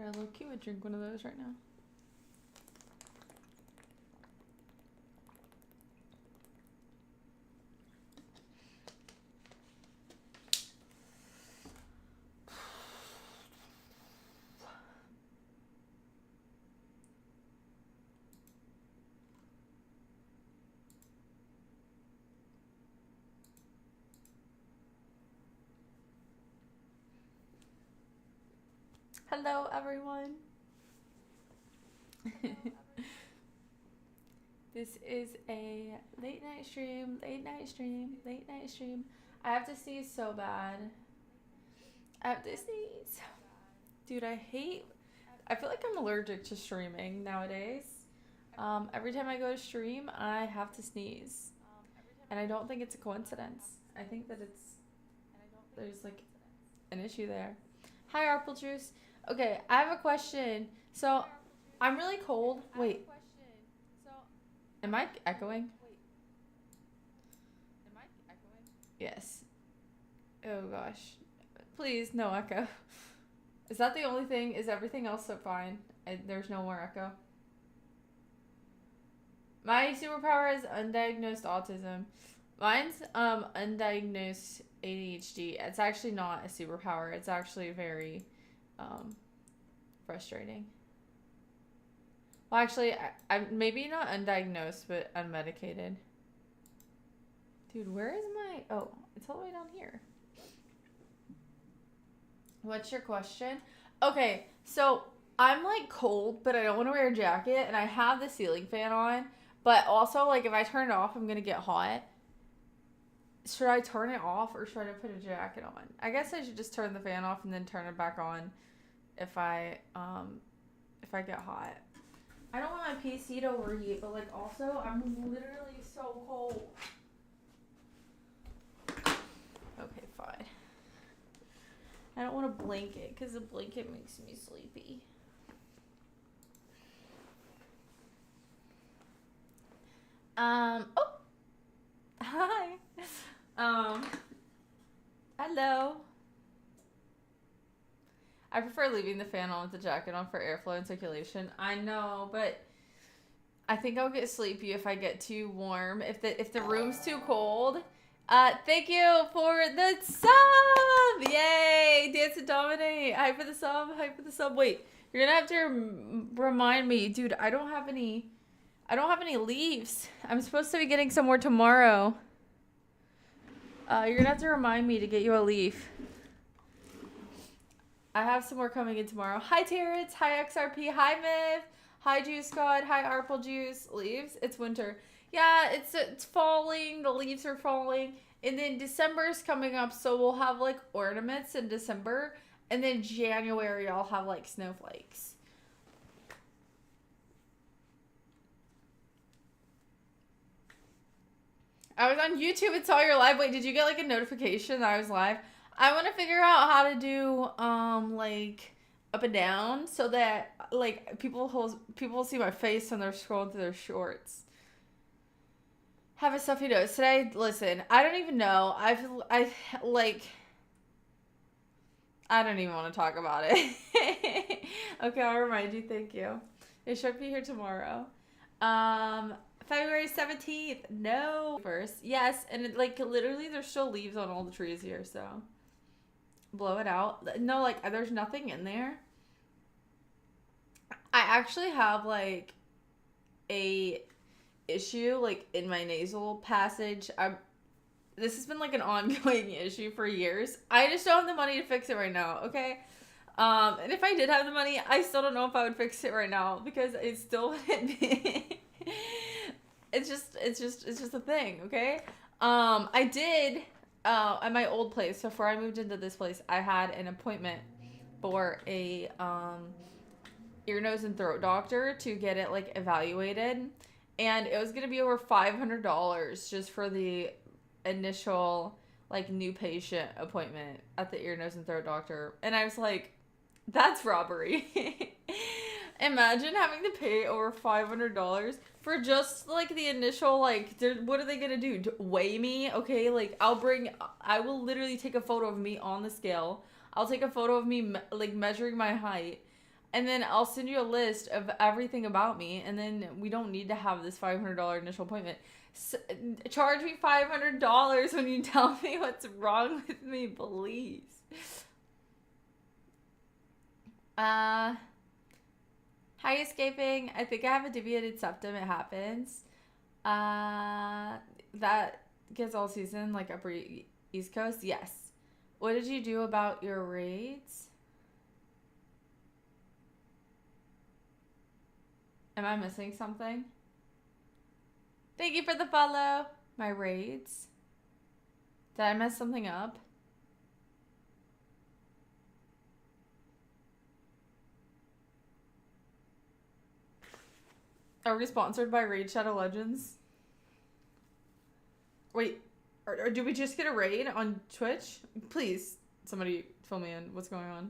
Dude, I low-key would drink one of those right now. Hello, everyone. This is a late night stream. I have to sneeze so bad. I have to sneeze. Dude, I feel like I'm allergic to streaming nowadays. Every time I go to stream, I have to sneeze. And I don't think it's a coincidence. I think that there's like an issue there. Hi, Apple Juice. Okay, I have a question. So, I'm really cold. Wait. Am I echoing? Yes. Oh gosh. Please, no echo. Is that the only thing? Is everything else so fine? There's no more echo? My superpower is undiagnosed autism. Mine's undiagnosed ADHD. It's actually not a superpower. It's actually very frustrating. Well, actually, I'm maybe not undiagnosed, but unmedicated. Dude, where is my... Oh, it's all the way down here. What's your question? Okay, so I'm like cold, but I don't want to wear a jacket, and I have the ceiling fan on, but also, like, if I turn it off, I'm going to get hot. Should I turn it off, or should I put a jacket on? I guess I should just turn the fan off and then turn it back on if I get hot. I don't want my PC to overheat, but, like, also, I'm literally so cold. Okay, fine. I don't want a blanket, because a blanket makes me sleepy. Oh! Hi! Hello. I prefer leaving the fan on with the jacket on for airflow and circulation. I know, but I think I'll get sleepy if I get too warm. If the room's too cold. Thank you for the sub! Yay! Dance and dominate. Hype for the sub. Wait, you're gonna have to remind me, dude. I don't have any leaves. I'm supposed to be getting some more tomorrow. You're gonna have to remind me to get you a leaf. I have some more coming in tomorrow. Hi, Terrence. Hi, XRP. Hi, Myth. Hi, Juice God. Hi, Arple Juice. Leaves? It's winter. Yeah, it's falling. The leaves are falling. And then December's coming up, so we'll have, like, ornaments in December. And then January, I'll have, like, snowflakes. I was on YouTube and saw your live. Wait, did you get, like, a notification that I was live? I want to figure out how to do, like, up and down so that, like, people will see my face when they're scrolling through their shorts. Have a stuffy nose. Today, listen, I don't even know. I don't even want to talk about it. Okay, I'll remind you. Thank you. It should be here tomorrow. February 17th. No. First. Yes, and it, like, literally there's still leaves on all the trees here, so blow it out. No, like, there's nothing in there. I actually have, like, a issue, like, in my nasal passage. This has been, like, an ongoing issue for years. I just don't have the money to fix it right now, okay? And if I did have the money, I still don't know if I would fix it right now, because it still wouldn't be. It's just a thing, okay? I did, at my old place, before I moved into this place, I had an appointment for a, ear, nose, and throat doctor to get it, like, evaluated. And it was going to be over $500 just for the initial, like, new patient appointment at the ear, nose, and throat doctor. And I was like, that's robbery. Imagine having to pay over $500 for just, like, the initial, like, what are they going to do? Weigh me? Okay, like, I will literally take a photo of me on the scale. I'll take a photo of me, like, measuring my height. And then I'll send you a list of everything about me, and then we don't need to have this $500 initial appointment. Charge me $500 when you tell me what's wrong with me, please. Hi, escaping. I think I have a deviated septum. It happens. That gets all season, like upper East Coast. Yes. What did you do about your raids? Am I missing something? Thank you for the follow. My raids. Did I mess something up? Are we sponsored by Raid Shadow Legends? Wait, or do we just get a raid on Twitch? Please, somebody fill me in. What's going on?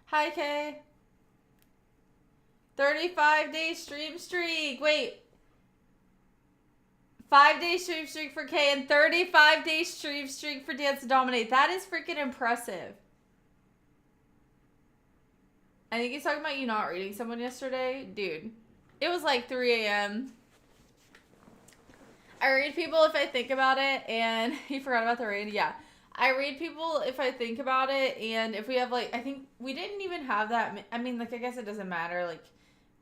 Hi, Kay. 35-day stream streak. Wait. 5-day stream streak for Kay and 35-day stream streak for Dance to Dominate. That is freaking impressive. I think he's talking about you not reading someone yesterday. Dude, it was like 3 a.m. I read people if I think about it, and he forgot about the raid. Yeah. I read people if I think about it, and if we have, like, I think we didn't even have that. I mean, like, I guess it doesn't matter. Like,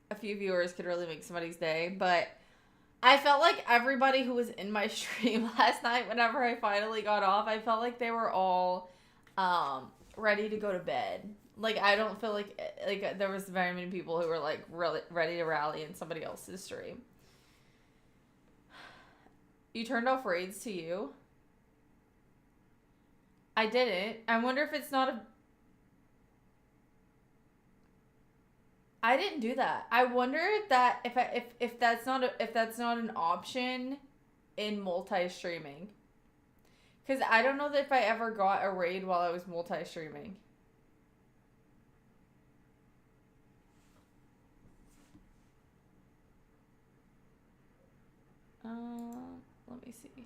a few viewers could really make somebody's day, but I felt like everybody who was in my stream last night, whenever I finally got off, I felt like they were all ready to go to bed. Like, I don't feel like there was very many people who were, like, really ready to rally in somebody else's stream. You turned off raids to you? I didn't. I wonder if it's not a... I didn't do that. I wonder that if that's not an option in multi-streaming. Because I don't know that if I ever got a raid while I was multi-streaming. Let me see.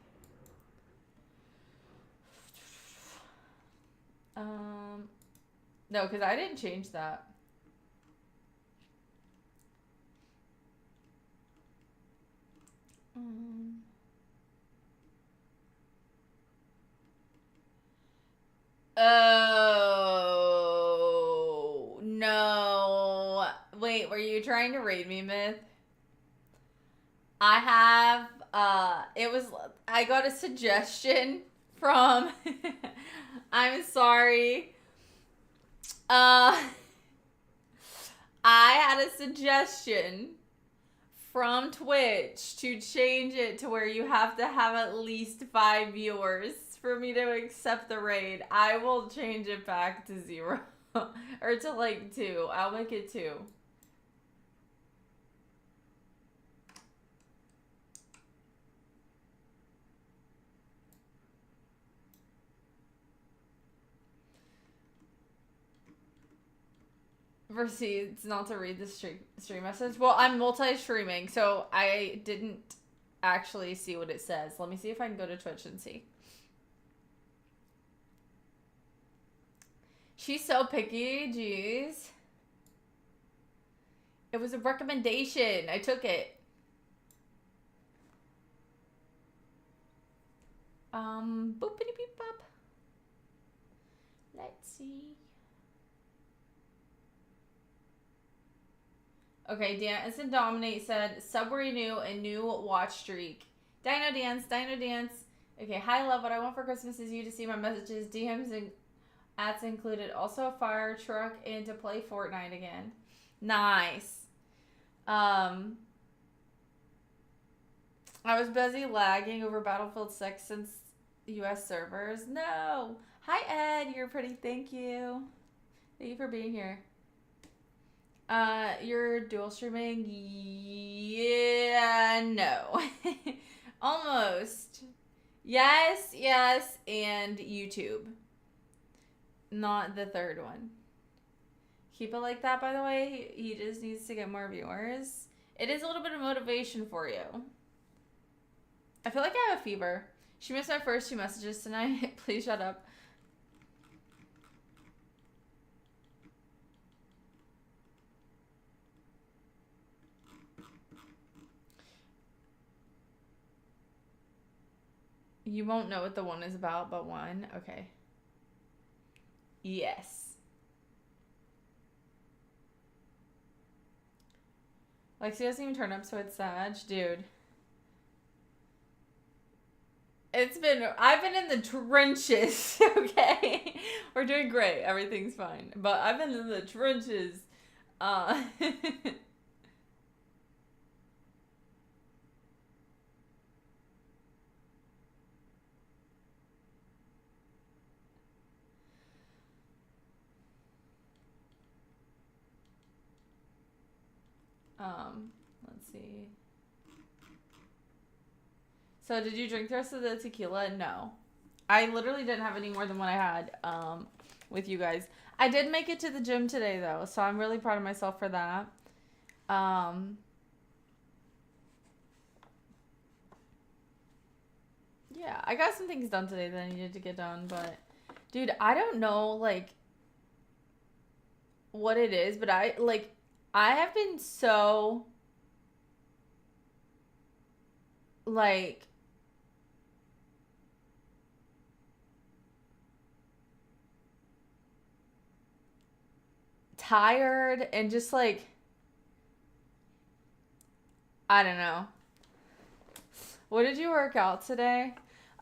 No, because I didn't change that. Oh, no. Wait, were you trying to raid me, Myth? I have, I got a suggestion from, I'm sorry. I had a suggestion from Twitch to change it to where you have to have at least 5 viewers for me to accept the raid. I will change it back to 0 or to like 2. I'll make it 2. Proceeds not to read the stream message. Well, I'm multi-streaming, so I didn't actually see what it says. Let me see if I can go to Twitch and see. She's so picky. Jeez. It was a recommendation. I took it. Boopity beep bop. Let's see. Okay, Dance and Dominate said, sub renew a new watch streak. Dino Dance. Okay, hi, love. What I want for Christmas is you to see my messages, DMs, and ads included. Also a fire truck and to play Fortnite again. Nice. I was busy lagging over Battlefield 6 since US servers. No. Hi, Ed. You're pretty. Thank you. Thank you for being here. You're dual streaming? Yeah, no. Almost. Yes, and YouTube. Not the third one. Keep it like that, by the way. He just needs to get more viewers. It is a little bit of motivation for you. I feel like I have a fever. She missed my first 2 messages tonight. Please shut up. You won't know what the one is about, but one. Okay. Yes. Lexi doesn't even turn up, so it's Sag. Dude. I've been in the trenches, okay? We're doing great. Everything's fine. But I've been in the trenches. Uh, let's see. So did you drink the rest of the tequila? No. I literally didn't have any more than what I had with you guys. I did make it to the gym today though, so I'm really proud of myself for that. Yeah, I got some things done today that I needed to get done, but dude, I don't know like what it is, but I have been so like tired and just like I don't know. What did you work out today?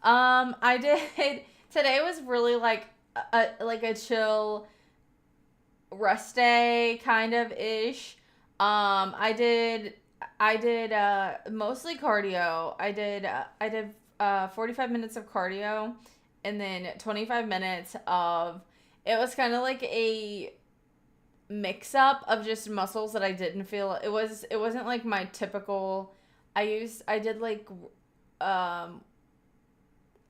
I did today was really like a chill rest day kind of ish. I did mostly cardio. I did 45 minutes of cardio and then 25 minutes of it was kind of like a mix up of just muscles that I didn't feel it wasn't like my typical I did like um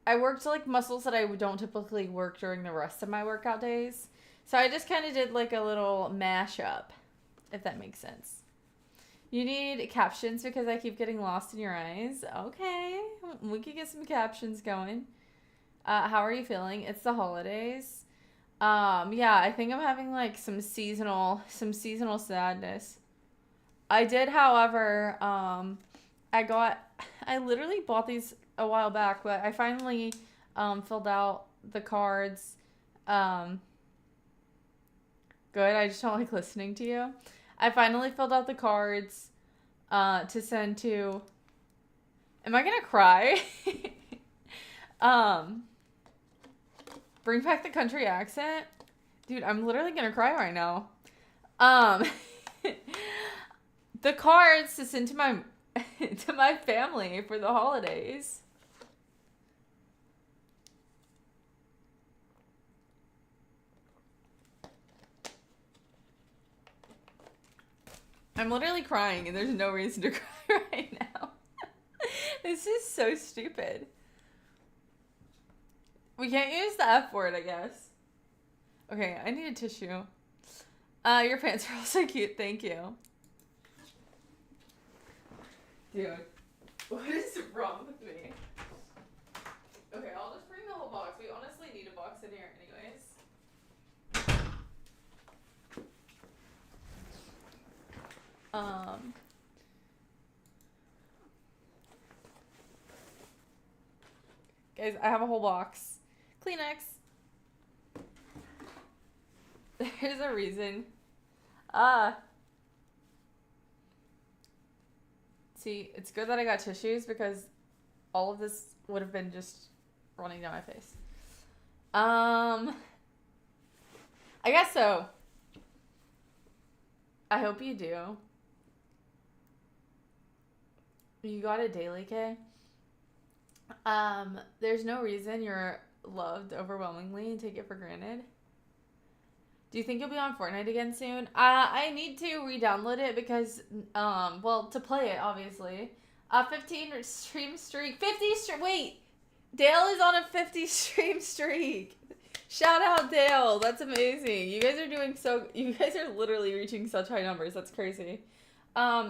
I worked like muscles that I don't typically work during the rest of my workout days. So I just kind of did like a little mashup, if that makes sense. You need captions because I keep getting lost in your eyes. Okay, we could get some captions going. How are you feeling? It's the holidays. Yeah, I think I'm having like some seasonal sadness. I did, however, I literally bought these a while back, but I finally filled out the cards. Good, I just don't like listening to you. I finally filled out the cards to send to. Am I gonna cry? um, Bring back the country accent, dude. I'm literally gonna cry right now. Um, the cards to send to my to my family for the holidays. I'm literally crying and there's no reason to cry right now. This is so stupid. We can't use the F word, I guess. Okay, I need a tissue. Your pants are also cute, thank you. Dude, what is wrong with me? Okay, I'll just bring the whole box. We honestly need a box in here anyways. Guys, I have a whole box. Kleenex. There's a reason. See, it's good that I got tissues because all of this would have been just running down my face. I guess so. I hope you do. You got it daily, Kay? There's no reason you're loved overwhelmingly and take it for granted. Do you think you'll be on Fortnite again soon? I need to re-download it because, well, to play it, obviously. 15 stream streak. 50 stream. Wait! Dale is on a 50 stream streak. Shout out Dale. That's amazing. You guys are literally reaching such high numbers. That's crazy.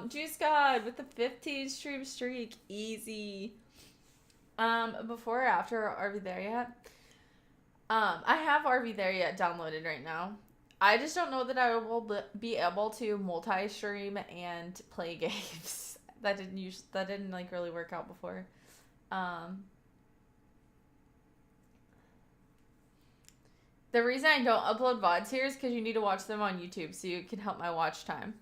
Juice God with the 15 stream streak. Easy. Before or after Are We There Yet? I have Are We There Yet downloaded right now. I just don't know that I will be able to multi-stream and play games. That didn't like really work out before. Um, the reason I don't upload VODs here is because you need to watch them on YouTube, so you can help my watch time.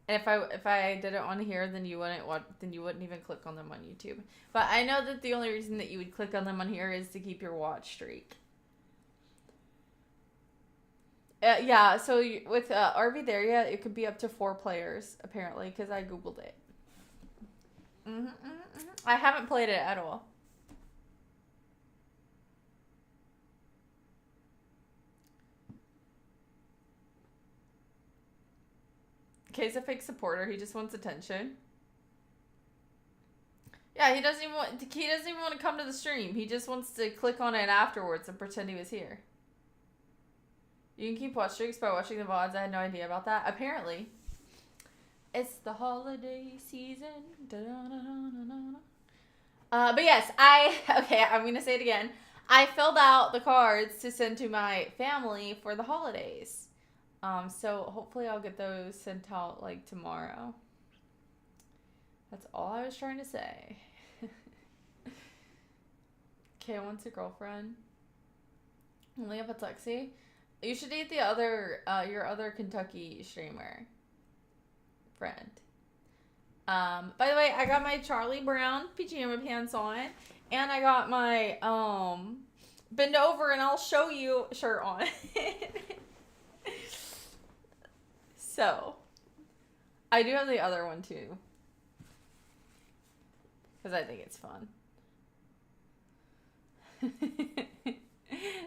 And if I did it on here, then you wouldn't even click on them on YouTube. But I know that the only reason that you would click on them on here is to keep your watch streak. Yeah, so with Are We There Yet, it could be up to 4 players apparently because I googled it. I haven't played it at all. Kay's a fake supporter. He just wants attention. Yeah, he doesn't even want to come to the stream. He just wants to click on it afterwards and pretend he was here. You can keep watch streaks by watching the VODs. I had no idea about that. Apparently, it's the holiday season. But yes, I'm gonna say it again. I filled out the cards to send to my family for the holidays. So hopefully I'll get those sent out like tomorrow. That's all I was trying to say. Kay wants a girlfriend. Only if it's Lexi. You should date the other, your other Kentucky streamer friend. By the way, I got my Charlie Brown pajama pants on, and I got my bend over and I'll show you shirt on. So, I do have the other one too, because I think it's fun.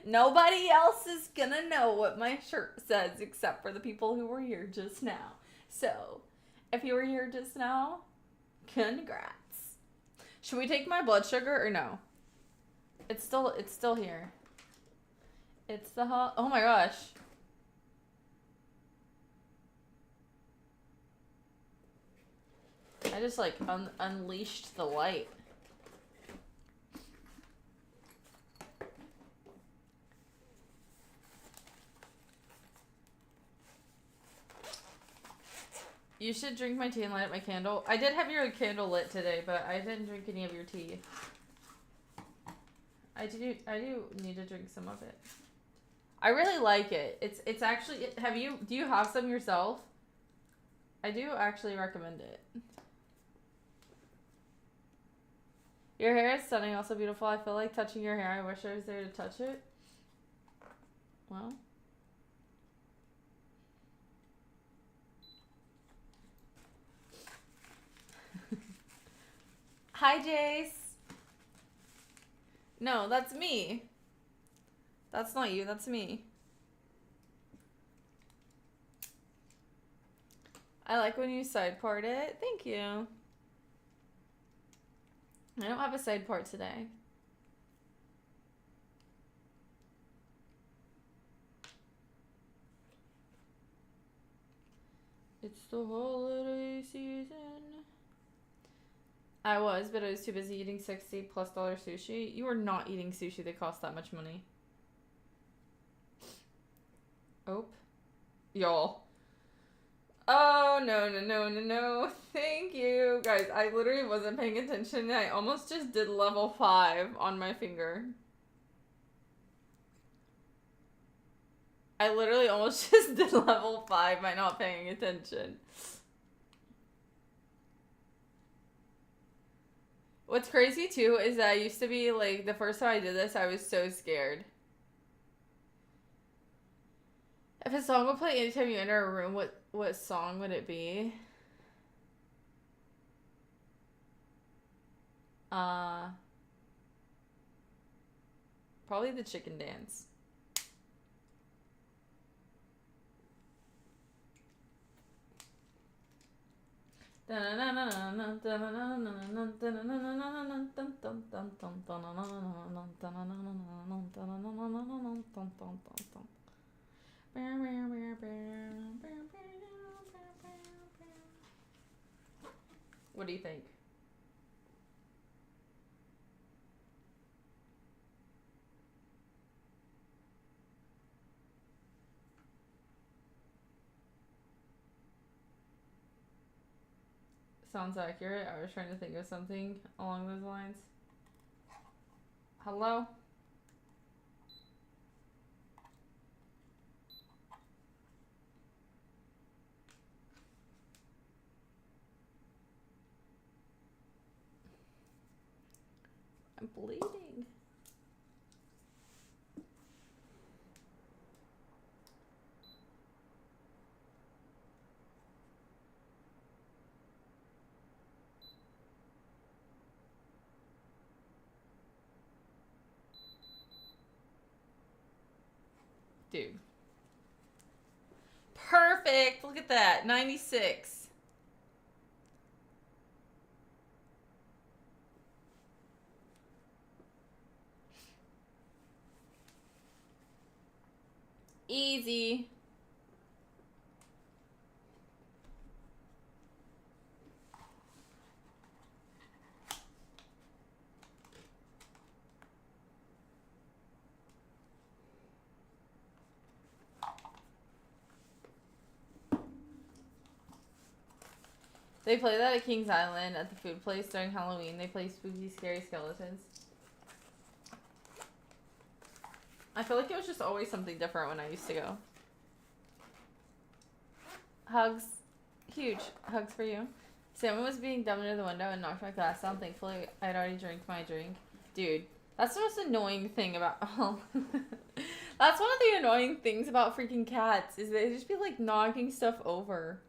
Nobody else is gonna know what my shirt says except for the people who were here just now. So, if you were here just now, congrats. Should we take my blood sugar or no? It's still here. It's the oh my gosh. I just like unleashed the light. You should drink my tea and light up my candle. I did have your candle lit today, but I didn't drink any of your tea. I do need to drink some of it. I really like it. It's actually, do you have some yourself? I do actually recommend it. Your hair is stunning, also beautiful. I feel like touching your hair. I wish I was there to touch it. Well. Hi, Jace. No, that's me. That's not you, that's me. I like when you side part it. Thank you. I don't have a side part today. It's the holiday season. I was, but I was too busy eating $60+ sushi. You are not eating sushi that costs that much money. Oh. Y'all. Oh, no. Thank you. Guys, I literally wasn't paying attention. I almost just did level 5 on my finger. I literally almost just did level 5 by not paying attention. What's crazy too is that I used to be like, the first time I did this, I was so scared. If a song would play anytime you enter a room, what song would it be? Probably the chicken dance. What do you think? sounds accurate. I was trying to think of something along those lines. Hello? I'm bleeding. Dude. Perfect. Look at that. 96. Easy. They play that at Kings Island at the food place during Halloween. They play Spooky Scary Skeletons. I feel like it was just always something different when I used to go. Hugs. Huge. Hugs for you. Someone was being dumb near the window and knocked my glass down. Thankfully, I'd already drank my drink. Dude, that's the most annoying thing about... Oh. That's one of the annoying things about freaking cats, is they just be, like, knocking stuff over.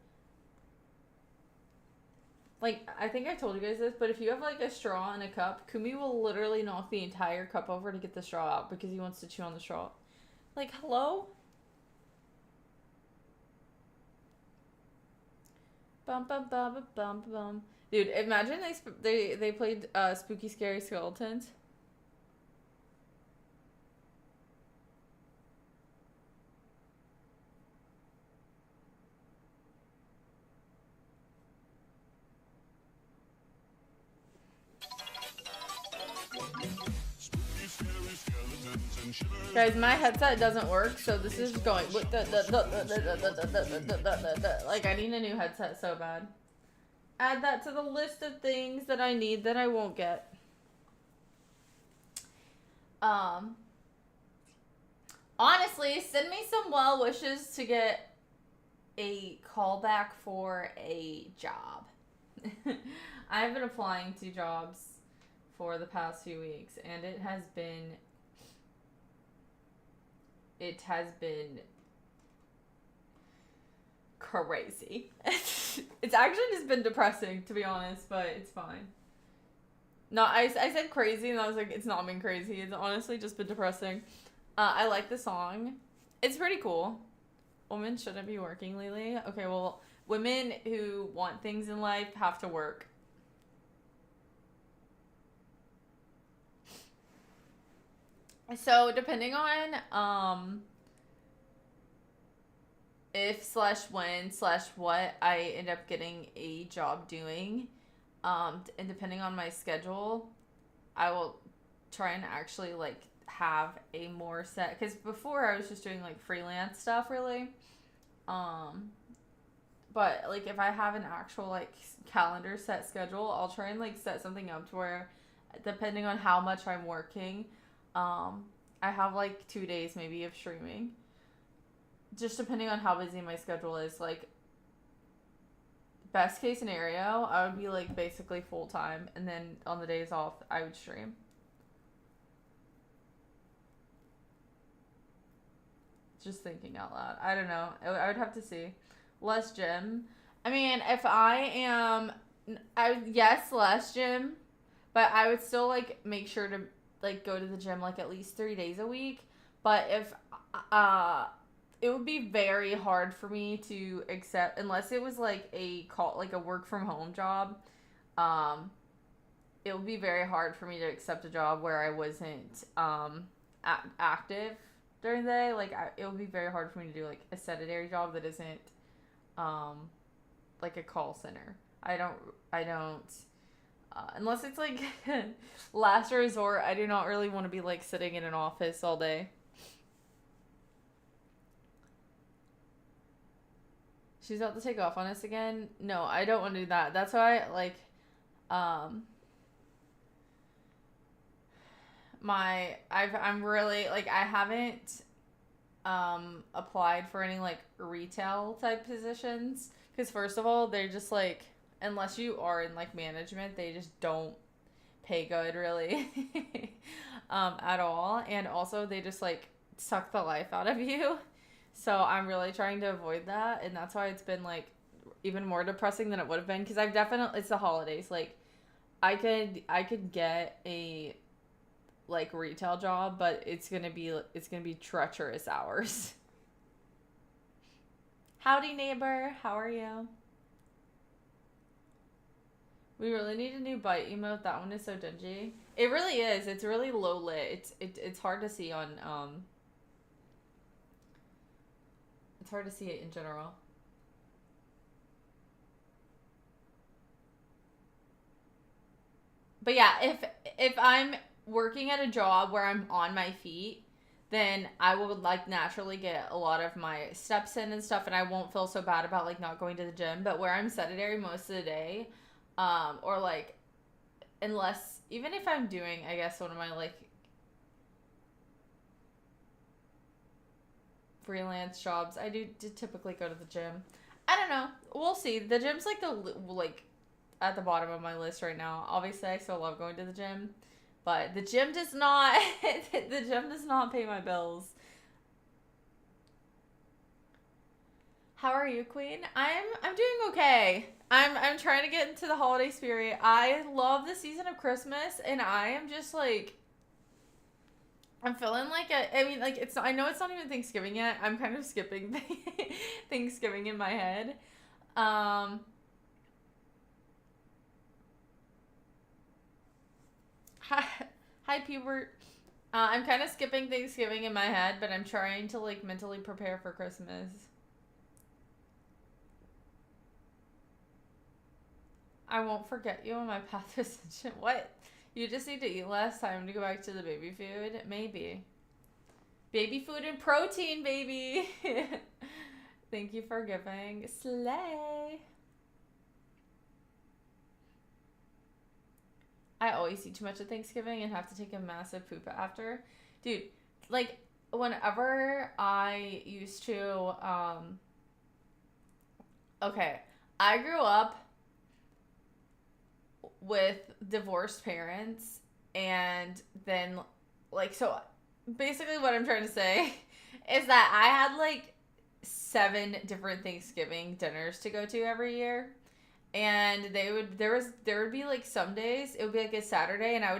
Like, I think I told you guys this, but if you have, like, a straw in a cup, Kumi will literally knock the entire cup over to get the straw out because he wants to chew on the straw. Like, hello? Bum, bum, bum, bum, bum, bum. Dude, imagine they played Spooky Scary Skeletons. Guys, my headset doesn't work, so this is going like I need a new headset so bad. Add that to the list of things that I need that I won't get. Honestly, send me some well wishes to get a callback for a job. I've been applying to jobs for the past few weeks, and it has been crazy. It's actually just been depressing, to be honest, but it's fine. No, I said crazy, and I was like, it's not been crazy. It's honestly just been depressing. I like the song. It's pretty cool. Women shouldn't be working, Lily. Okay, well, women who want things in life have to work. So, depending on, if/when/what I end up getting a job doing, and depending on my schedule, I will try and actually, like, have a more set, because before I was just doing, like, freelance stuff, really. But, like, if I have an actual, like, calendar set schedule, I'll try and, like, set something up to where, depending on how much I'm working, I have, like, 2 days maybe of streaming. Just depending on how busy my schedule is. Like, best case scenario, I would be, like, basically full-time, and then on the days off, I would stream. Just thinking out loud. I don't know. I would have to see. Less gym. I mean, if I am... yes, less gym, but I would still, like, make sure to, like, go to the gym, like, at least 3 days a week. But if... it would be very hard for me to accept, unless it was like a work from home job. It would be very hard for me to accept a job where I wasn't active during the day. Like, it would be very hard for me to do, like, a sedentary job that isn't like a call center. I don't unless it's like last resort. I do not really want to be, like, sitting in an office all day. She's about to take off on us again. No, I don't want to do that. That's why, like, um, I'm really, like, I haven't, applied for any, like, retail type positions. Because, first of all, they're just, like, unless you are in, like, management, they just don't pay good, really, at all. And also, they just, like, suck the life out of you. So I'm really trying to avoid that, and that's why it's been like even more depressing than it would have been because I've definitely it's the holidays. Like I could get a like retail job, but it's gonna be treacherous hours. Howdy neighbor, how are you? We really need a new bite emote. That one is so dingy. It really is. It's really low lit. It's hard to see on it's hard to see it in general. But yeah, if I'm working at a job where I'm on my feet, then I will like naturally get a lot of my steps in and stuff, and I won't feel so bad about like not going to the gym. But where I'm sedentary most of the day, or like unless even if I'm doing, I guess one of my like freelance jobs, I do typically go to the gym. I don't know. We'll see. The gym's like the like at the bottom of my list right now. Obviously, I still love going to the gym, but the gym does not. The gym does not pay my bills. How are you, Queen? I'm doing okay. I'm trying to get into the holiday spirit. I love the season of Christmas, and I am just like I'm feeling like I mean, like it's. I know it's not even Thanksgiving yet. I'm kind of skipping Thanksgiving in my head. Um, hi, hi, Pubert. I'm kind of skipping Thanksgiving in my head, but I'm trying to like mentally prepare for Christmas. I won't forget you on my path to ascension. What? You just need to eat less time to go back to the baby food? Maybe. Baby food and protein, baby. Thank you for giving. Slay. I always eat too much at Thanksgiving and have to take a massive poop after. Dude, like whenever I used to okay, I grew up with divorced parents and then like so basically what I'm trying to say is that I had like 7 different Thanksgiving dinners to go to every year. And there would be like some days it would be like a Saturday and I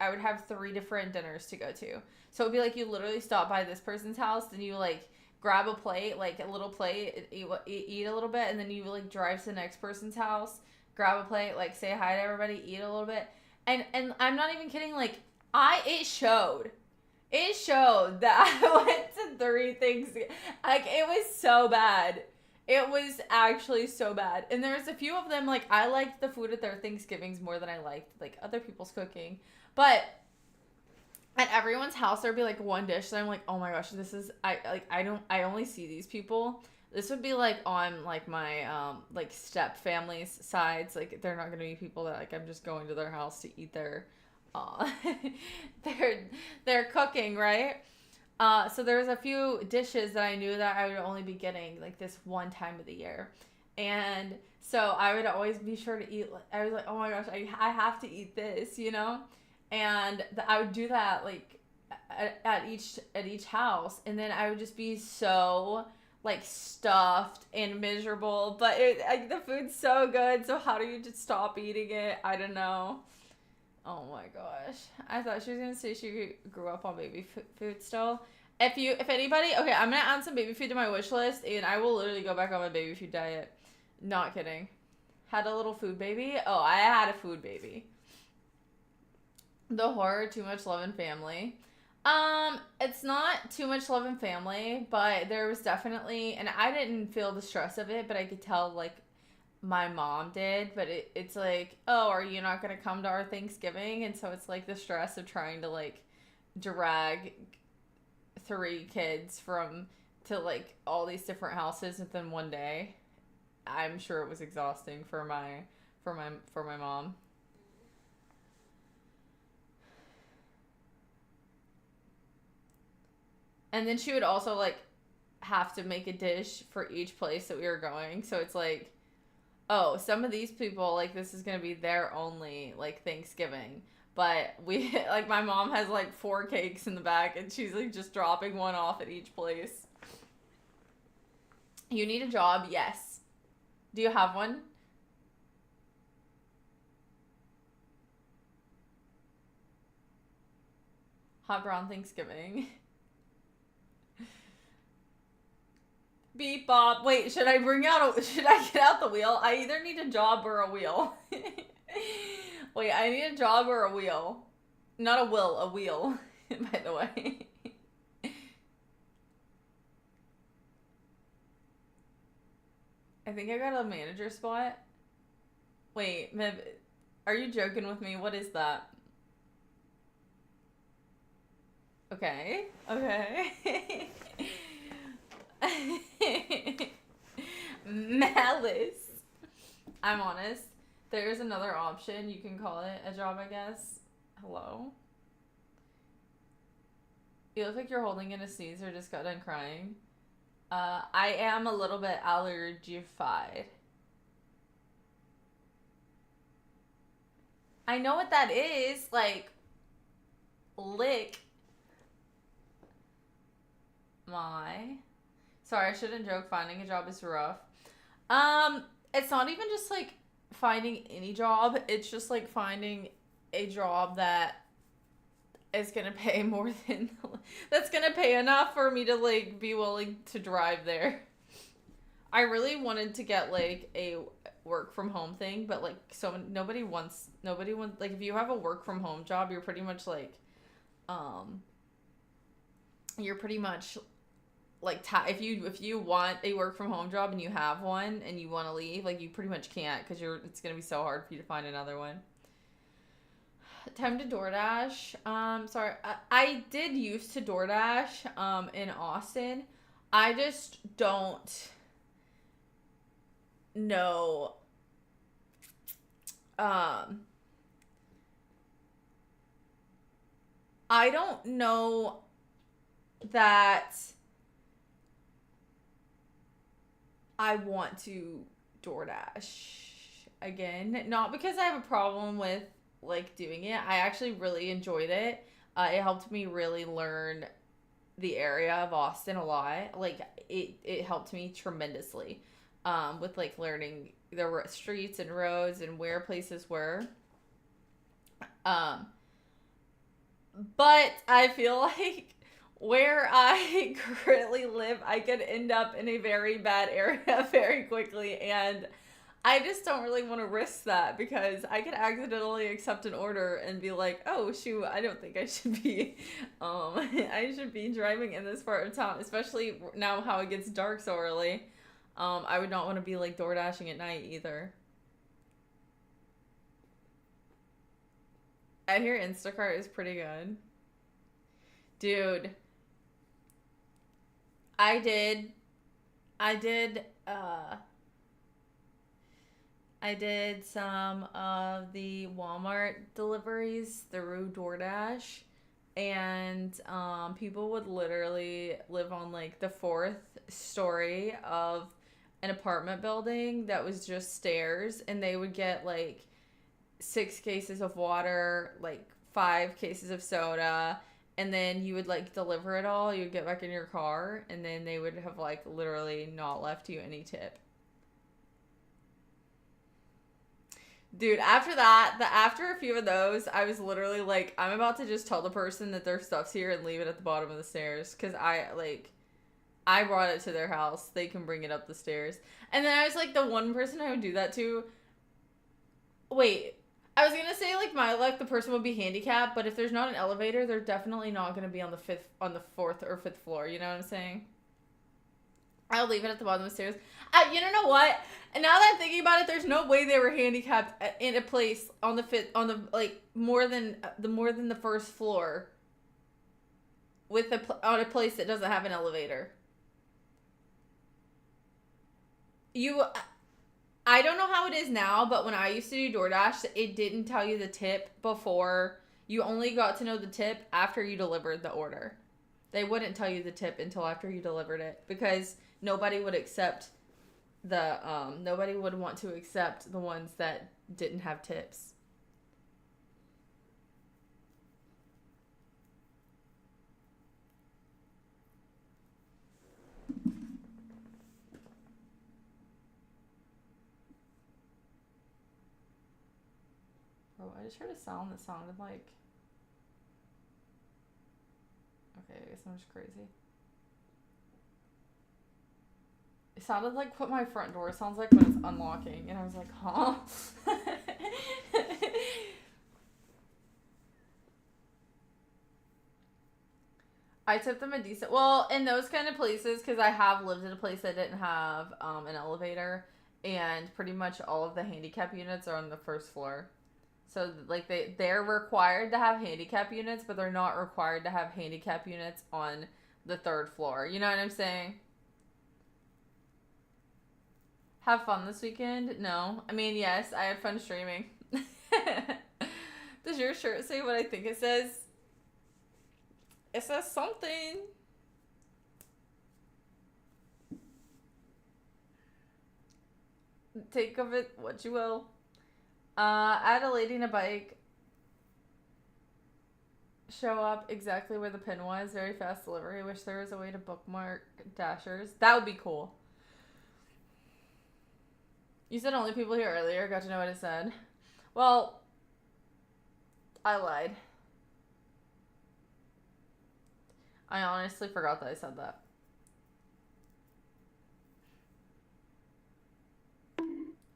would have 3 different dinners to go to. So it'd be like you literally stop by this person's house, then you like grab a plate, like a little plate, eat a little bit, and then you like drive to the next person's house, grab a plate, like say hi to everybody, eat a little bit, and I'm not even kidding. Like it showed that I went to 3 things. Like it was so bad. It was actually so bad. And there's a few of them like I liked the food at their Thanksgivings more than I liked like other people's cooking. But at everyone's house there'd be like one dish that I'm like, "Oh my gosh, this is I only see these people." This would be like on like my like step family's sides. Like they're not going to be people that like I'm just going to their house to eat uh their their cooking, right? So there was a few dishes that I knew that I would only be getting like this one time of the year, and so I would always be sure to eat. I was like, oh my gosh, I have to eat this, you know, and I would do that like at each house, and then I would just be so like stuffed and miserable. But like the food's so good, so how do you just stop eating it? I don't know. Oh my gosh. I thought she was gonna say she grew up on baby food still. If anybody, okay, I'm gonna add some baby food to my wish list, and I will literally go back on my baby food diet. Not kidding. Had a little food baby. Oh, I had a food baby. The horror, Too Much Love and Family. It's not Too Much Love and Family, but there was definitely, and I didn't feel the stress of it, but I could tell like my mom did, but it's like, oh, are you not gonna come to our Thanksgiving? And so it's like the stress of trying to like drag 3 kids from to like all these different houses within one day. I'm sure it was exhausting for my mom. And then she would also like have to make a dish for each place that we were going. So it's like, oh, some of these people, like, this is going to be their only, like, Thanksgiving. But we, like, my mom has, like, 4 cakes in the back, and she's, like, just dropping one off at each place. You need a job? Yes. Do you have one? Hot brown Thanksgiving. Beep bop. Wait, should I should I get out the wheel? I either need a job or a wheel. Wait, I need a job or a wheel. Not a will, a wheel, by the way. I think I got a manager spot. Wait, Mib, are you joking with me? What is that? Okay. Okay. Malice. I'm honest. There's another option. You can call it a job, I guess. Hello? You look like you're holding in a sneeze or just got done crying. I am a little bit allergified. I know what that is. Like, lick my. Sorry, I shouldn't joke. Finding a job is rough. It's not even just like finding any job. It's just like finding a job that is gonna pay more than that's gonna pay enough for me to like be willing to drive there. I really wanted to get like a work from home thing, but like so nobody wants like if you have a work from home job, you're pretty much like um you're pretty much like if you want a work from home job and you have one and you want to leave, like you pretty much can't because it's gonna be so hard for you to find another one. Time to DoorDash. Sorry, I did used to DoorDash in Austin. I just don't know. Um, I don't know that I want to DoorDash again. Not because I have a problem with like doing it. I actually really enjoyed it. It helped me really learn the area of Austin a lot. Like it helped me tremendously with like learning the streets and roads and where places were. Um, but I feel like where I currently live, I could end up in a very bad area very quickly, and I just don't really want to risk that because I could accidentally accept an order and be like, "Oh shoot, I don't think I should be, I should be driving in this part of town, especially now how it gets dark so early." I would not want to be like door dashing at night either. I hear Instacart is pretty good, dude. I did, I did, I did some of the Walmart deliveries through DoorDash, and people would literally live on like the fourth story of an apartment building that was just stairs, and they would get like 6 cases of water, like 5 cases of soda, and then you would like deliver it all. You'd get back in your car, and then they would have like literally not left you any tip. Dude, after that, after a few of those, I was literally like, I'm about to just tell the person that their stuff's here and leave it at the bottom of the stairs. Because I brought it to their house. They can bring it up the stairs. And then I was like, the one person I would do that to, wait, I was going to say like my luck, the person would be handicapped. But if there's not an elevator, they're definitely not going to be on the fourth or fifth floor. You know what I'm saying? I'll leave it at the bottom of the stairs. You don't know what? And now that I'm thinking about it, there's no way they were handicapped in a place on the like more than the first floor with on a place that doesn't have an elevator. You I don't know how it is now, but when I used to do DoorDash, it didn't tell you the tip before. You only got to know the tip after you delivered the order. They wouldn't tell you the tip until after you delivered it because nobody would accept nobody would want to accept the ones that didn't have tips. Oh, I just heard a sound that sounded like. Okay, I guess I'm just crazy. It sounded like what my front door sounds like when it's unlocking, and I was like, huh? I tipped them a decent. Well, in those kind of places, because I have lived in a place that didn't have an elevator, and pretty much all of the handicap units are on the first floor. So like they're required to have handicap units, but they're not required to have handicap units on the third floor. You know what I'm saying? Have fun this weekend? No. I mean, yes, I had fun streaming. Does your shirt say what I think it says? It says something. Take of it what you will. Add a lady in a bike. Show up exactly where the pin was. Very fast delivery. Wish there was a way to bookmark dashers. That would be cool. You said only people here earlier got to know what it said. Well, I lied. I honestly forgot that I said that.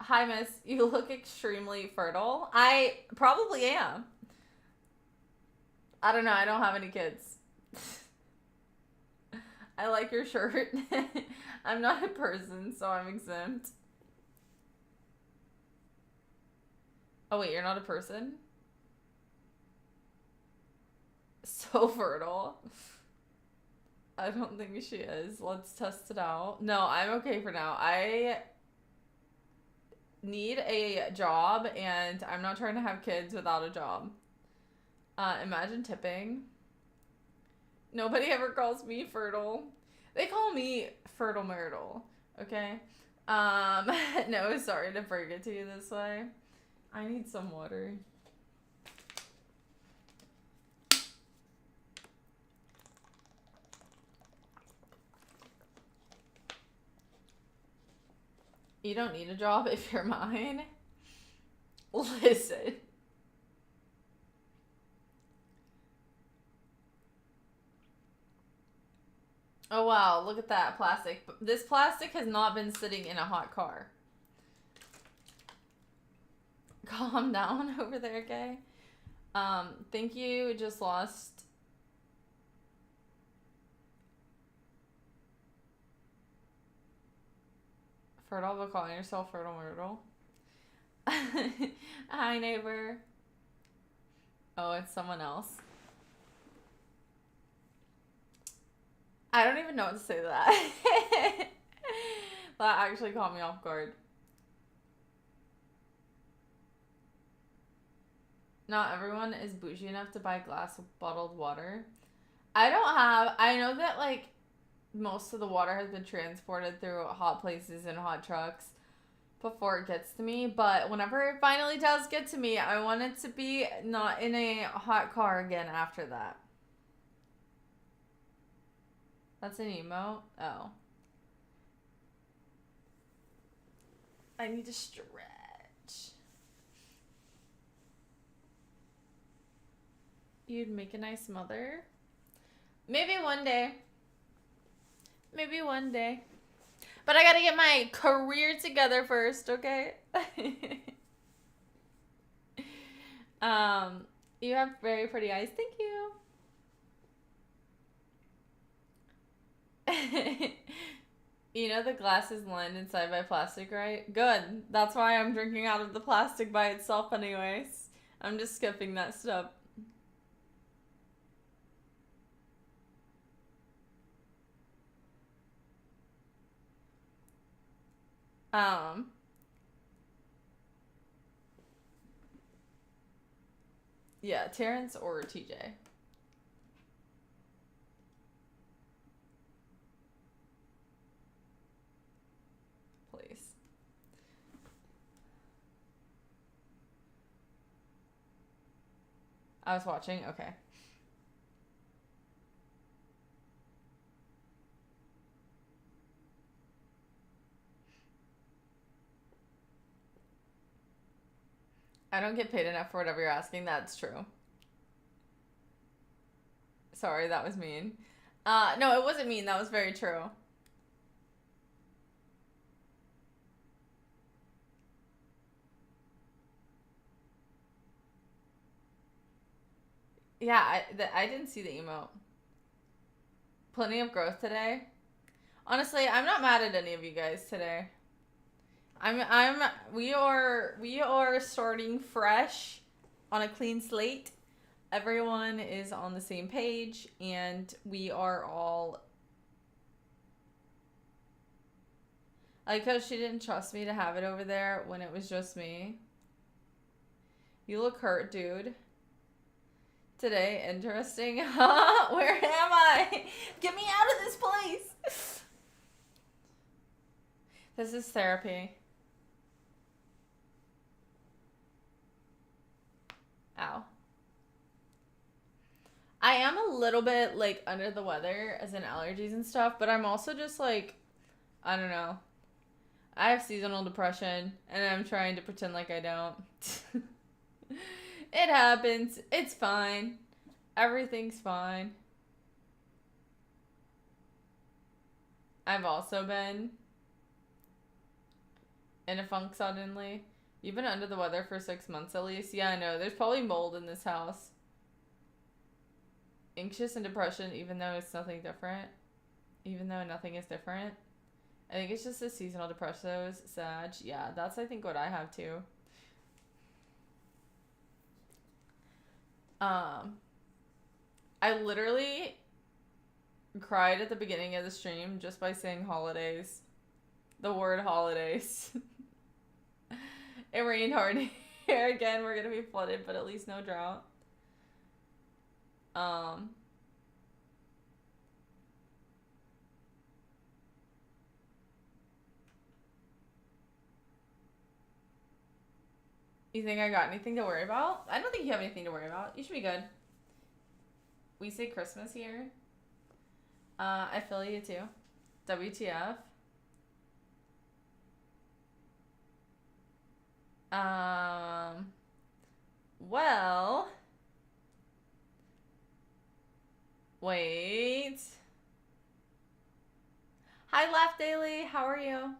Hi, miss. You look extremely fertile. I probably am. I don't know. I don't have any kids. I like your shirt. I'm not a person, so I'm exempt. Oh, wait. You're not a person? So fertile. I don't think she is. Let's test it out. No, I'm okay for now. I need a job, and I'm not trying to have kids without a job. Imagine tipping. Nobody ever calls me fertile. They call me Fertile Myrtle. Okay? No, sorry to break it to you this way. I need some water. You don't need a job if you're mine. Listen. Oh wow, look at that plastic. This plastic has not been sitting in a hot car. Calm down over there, okay? Think you just lost. Fertile, but calling yourself Fertile Myrtle. Hi, neighbor. Oh, it's someone else. I don't even know what to say to that. That actually caught me off guard. Not everyone is bougie enough to buy a glass of bottled water. I know that, like, most of the water has been transported through hot places and hot trucks before it gets to me, but whenever it finally does get to me, I want it to be not in a hot car again after that. That's an emote? Oh. I need to stretch. You'd make a nice mother? Maybe one day. Maybe one day. But I gotta get my career together first, okay? You have very pretty eyes. Thank you. You know the glass is lined inside by plastic, right? Good. That's why I'm drinking out of the plastic by itself anyways. I'm just skipping that step. Um, Yeah, Terrence or TJ. Please. I was watching. Okay. I don't get paid enough for whatever you're asking. That's true. Sorry, that was mean. No, it wasn't mean. That was very true. Yeah, I didn't see the emote. Plenty of growth today. Honestly, I'm not mad at any of you guys today. We are starting fresh on a clean slate. Everyone is on the same page and we are all like, cause she didn't trust me to have it over there when it was just me. You look hurt, dude. Today, interesting. Where am I? Get me out of this place. This is therapy. Ow. I am a little bit like under the weather as in allergies and stuff, but I'm also just like, I don't know. I have seasonal depression and I'm trying to pretend like I don't. It happens. It's fine. Everything's fine. I've also been in a funk suddenly. You've been under the weather for 6 months at least. Yeah, I know. There's probably mold in this house. Anxious and depression, even though it's nothing different. Even though nothing is different. I think it's just a seasonal depression. Sag. Yeah, that's I think what I have too. I literally cried at the beginning of the stream just by saying holidays. The word holidays. It rained hard here again. We're gonna be flooded, but at least no drought. You think I got anything to worry about? I don't think you have anything to worry about. You should be good. We say Christmas here. I feel you too. WTF. Well. Wait. Hi, Laugh Daily. How are you?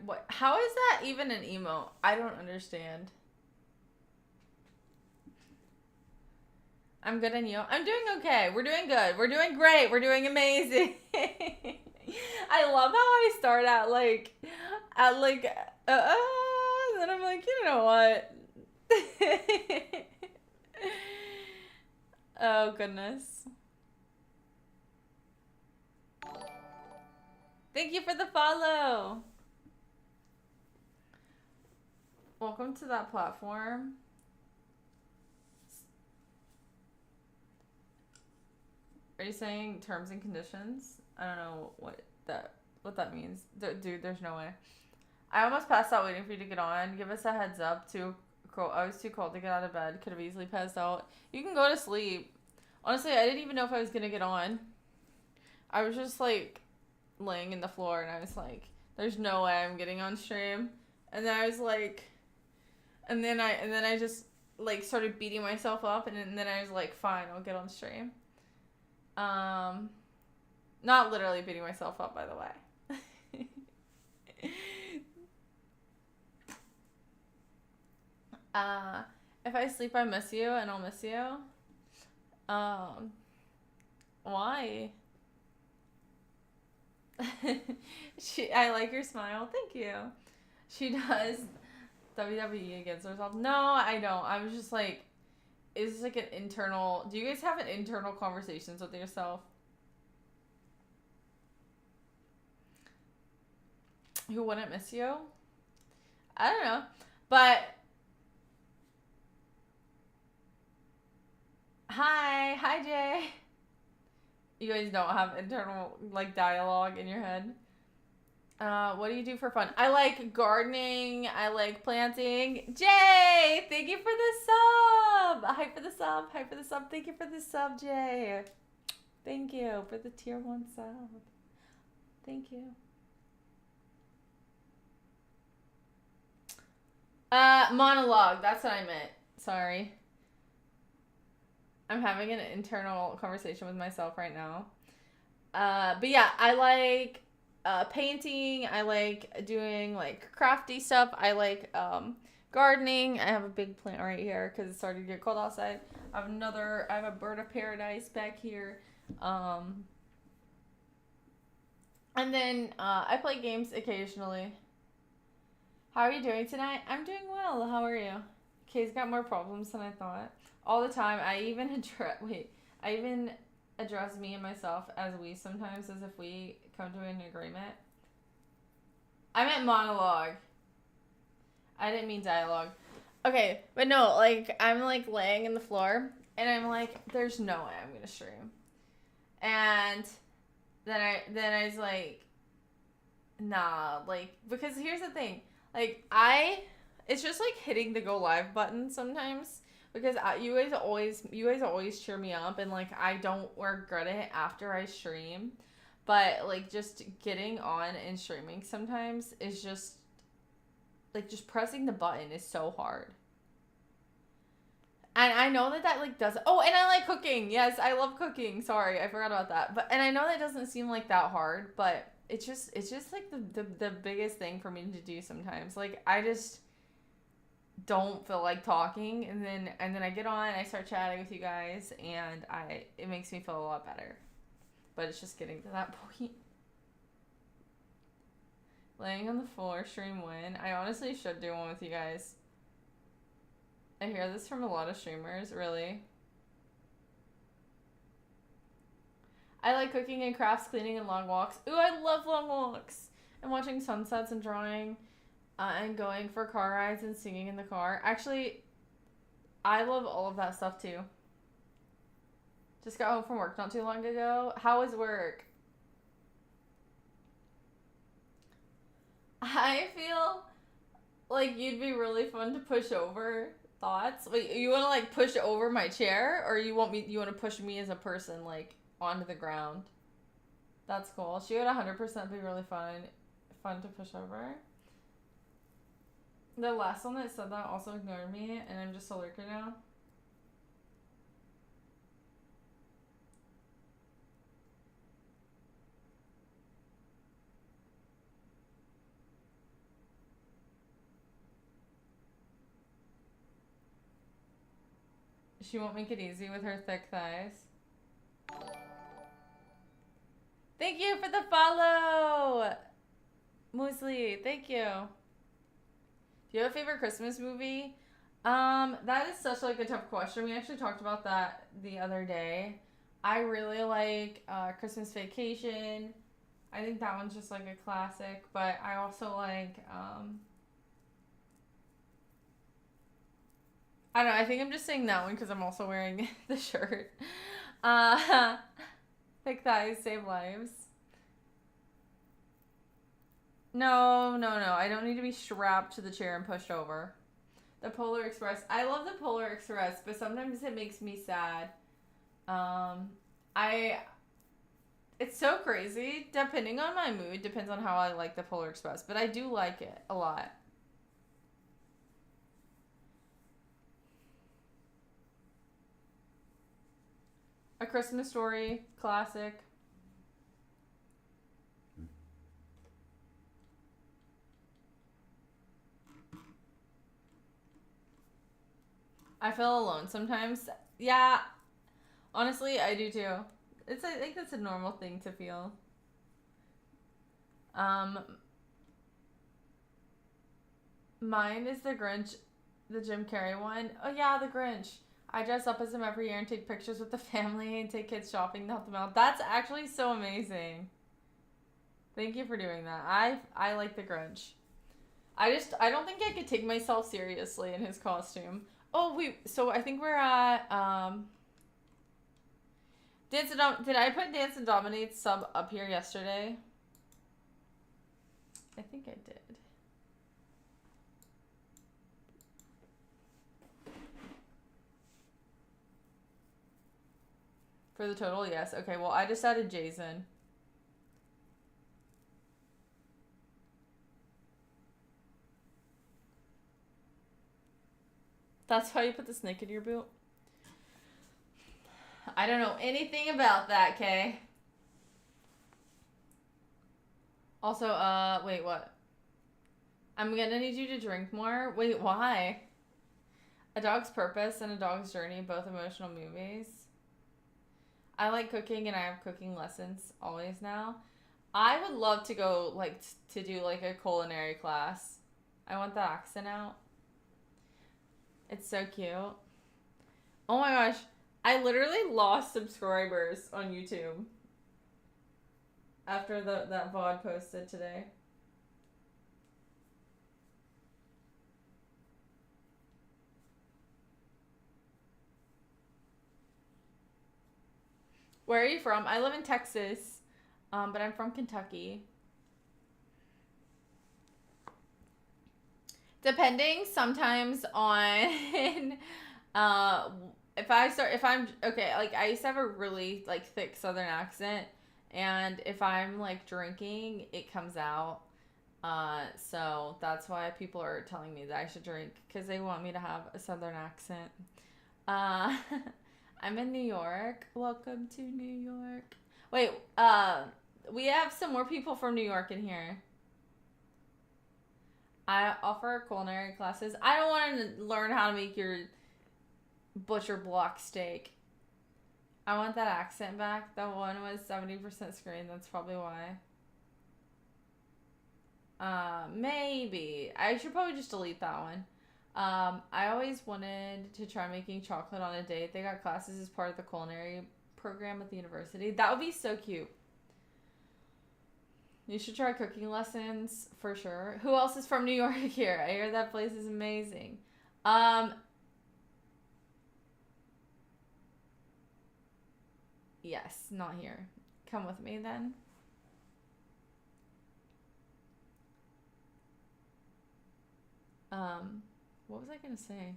What? How is that even an emote? I don't understand. I'm good and you? I'm doing okay. We're doing good. We're doing great. We're doing amazing. I love how I start out like, then I'm like, you know what? Oh, goodness. Thank you for the follow. Welcome to that platform. Are you saying terms and conditions? I don't know what that means. Dude, there's no way. I almost passed out waiting for you to get on. Give us a heads up. I was too cold to get out of bed. Could have easily passed out. You can go to sleep. Honestly, I didn't even know if I was gonna get on. I was just like laying in the floor and I was like, there's no way I'm getting on stream. And then I was like, and then I just like started beating myself up and then I was like, fine, I'll get on stream. Not literally beating myself up, by the way. If I sleep, I miss you, and I'll miss you. Why? I like your smile. Thank you. She does WWE against herself. No, I don't. I was just like, is this like an internal? Do you guys have an internal conversations with yourself? Who wouldn't miss you? I don't know, but hi Jay. You guys don't have internal like dialogue in your head. What do you do for fun? I like gardening. I like planting. Jay, thank you for the sub. Hi for the sub. Hi for the sub. Thank you for the sub, Jay. Thank you for the tier 1 sub. Thank you. Monologue. That's what I meant. Sorry. I'm having an internal conversation with myself right now. But yeah, I like painting. I like doing like crafty stuff. I like gardening. I have a big plant right here because it's starting to get cold outside. I have a bird of paradise back here. And then I play games occasionally. How are you doing tonight? I'm doing well. How are you? Kay's got more problems than I thought. All the time. I even address me and myself as we sometimes, as if we come to an agreement. I meant monologue. I didn't mean dialogue. Okay, but no, like I'm like laying in the floor and I'm like, there's no way I'm gonna stream. And then I was like, nah, like because here's the thing, like it's just like hitting the go live button sometimes because you guys always cheer me up and like I don't regret it after I stream, but like just getting on and streaming sometimes is just like just pressing the button is so hard. And I know that like does. Oh, and I like cooking. Yes, I love cooking. Sorry, I forgot about that. But and I know that doesn't seem like that hard, but it's just like the biggest thing for me to do sometimes. Like I just don't feel like talking, and then I get on and I start chatting with you guys, and it makes me feel a lot better. But it's just getting to that point. Laying on the floor, stream win. I honestly should do one with you guys. I hear this from a lot of streamers, really. I like cooking and crafts, cleaning, and long walks. Ooh, I love long walks. And watching sunsets and drawing, and going for car rides and singing in the car. Actually, I love all of that stuff too. Just got home from work not too long ago. How was work? I feel like you'd be really fun to push over. Thoughts? Wait, you want to like push over my chair, or you want to push me as a person like onto the ground? That's cool. She would 100% be really fun to push over. The last one that said that also ignored me, and I'm just a lurker now. She won't make it easy with her thick thighs. Thank you for the follow! Muesli, thank you. Do you have a favorite Christmas movie? That is such like a tough question. We actually talked about that the other day. I really like Christmas Vacation. I think that one's just like a classic, but I also like I don't know, I think I'm just saying that one because I'm also wearing the shirt. Thick thighs save lives. No. I don't need to be strapped to the chair and pushed over. The Polar Express. I love the Polar Express, but sometimes it makes me sad. It's so crazy. Depending on my mood, depends on how I like the Polar Express, but I do like it a lot. A Christmas Story, classic. I feel alone sometimes. Yeah, honestly, I do too. I think that's a normal thing to feel. Um, Mine is the Grinch, the Jim Carrey one. Oh yeah, the Grinch. I dress up as him every year and take pictures with the family and take kids shopping to help them out. That's actually so amazing. Thank you for doing that. I like the Grinch. I don't think I could take myself seriously in his costume. Oh wait, so I think we're at did I put Dance and Dominate sub up here yesterday? I think I did. For the total, yes. Okay, well I just added Jason. That's why you put the snake in your boot? I don't know anything about that, Kay. Also, wait, what? I'm gonna need you to drink more. Wait, why? A Dog's Purpose and A Dog's Journey, both emotional movies. I like cooking and I have cooking lessons always now. I would love to go, like, to do, like, a culinary class. I want that accent out. It's so cute. Oh my gosh. I literally lost subscribers on YouTube after that VOD posted today. Where are you from? I live in Texas, but I'm from Kentucky. Depending sometimes on if I'm okay, like I used to have a really like thick southern accent, and if I'm like drinking, it comes out. So that's why people are telling me that I should drink because they want me to have a southern accent. Uh I'm in New York. Welcome to New York. Wait, we have some more people from New York in here. I offer culinary classes. I don't want to learn how to make your butcher block steak. I want that accent back. That one was 70% screen. That's probably why. Maybe. I should probably just delete that one. I always wanted to try making chocolate on a date. They got classes as part of the culinary program at the university. That would be so cute. You should try cooking lessons for sure. Who else is from New York here? I hear that place is amazing. Yes, not here. Come with me then. What was I gonna say?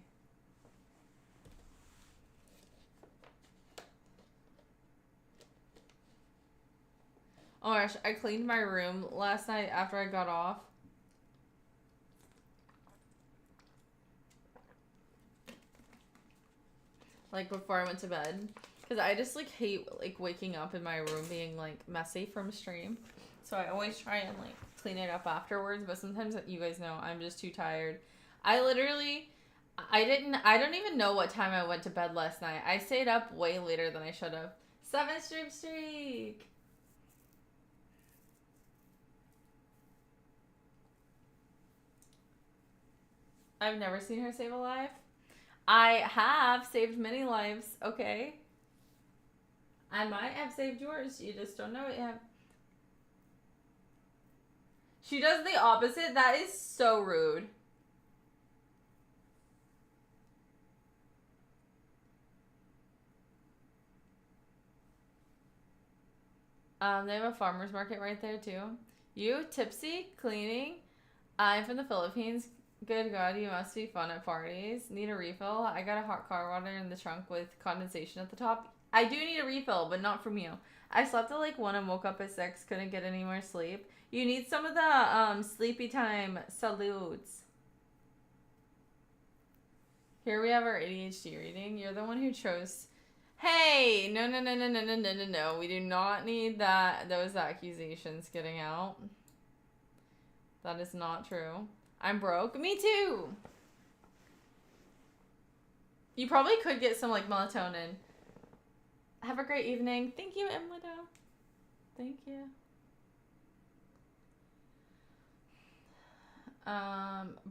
Oh my gosh, I cleaned my room last night after I got off. Like before I went to bed. Because I just like hate like waking up in my room being like messy from stream. So I always try and like clean it up afterwards. But sometimes you guys know I'm just too tired. I don't even know what time I went to bed last night. I stayed up way later than I should have. 7 streak. I've never seen her save a life. I have saved many lives, okay? I might have saved yours. You just don't know it yet. She does the opposite. That is so rude. They have a farmer's market right there too. You tipsy cleaning? I'm from the Philippines. Good God, you must be fun at parties. Need a refill? I got a hot car water in the trunk with condensation at the top. I do need a refill, but not from you. I slept at like 1 and woke up at 6. Couldn't get any more sleep. You need some of the sleepy time salutes. Here we have our ADHD reading. You're the one who chose. Hey, no. We do not need those accusations getting out. That is not true. I'm broke. Me too. You probably could get some like melatonin. Have a great evening. Thank you, Emlida. Thank you.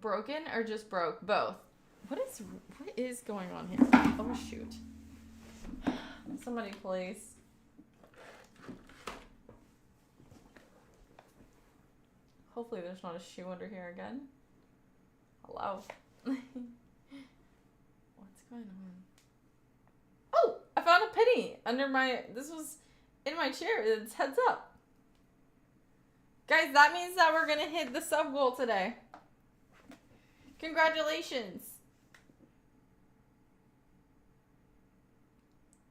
Broken or just broke? Both. What is going on here? Oh shoot. Somebody please. Hopefully there's not a shoe under here again. Hello. What's going on? Oh! I found a penny under my... This was in my chair. It's heads up. Guys, that means that we're gonna hit the sub goal today. Congratulations.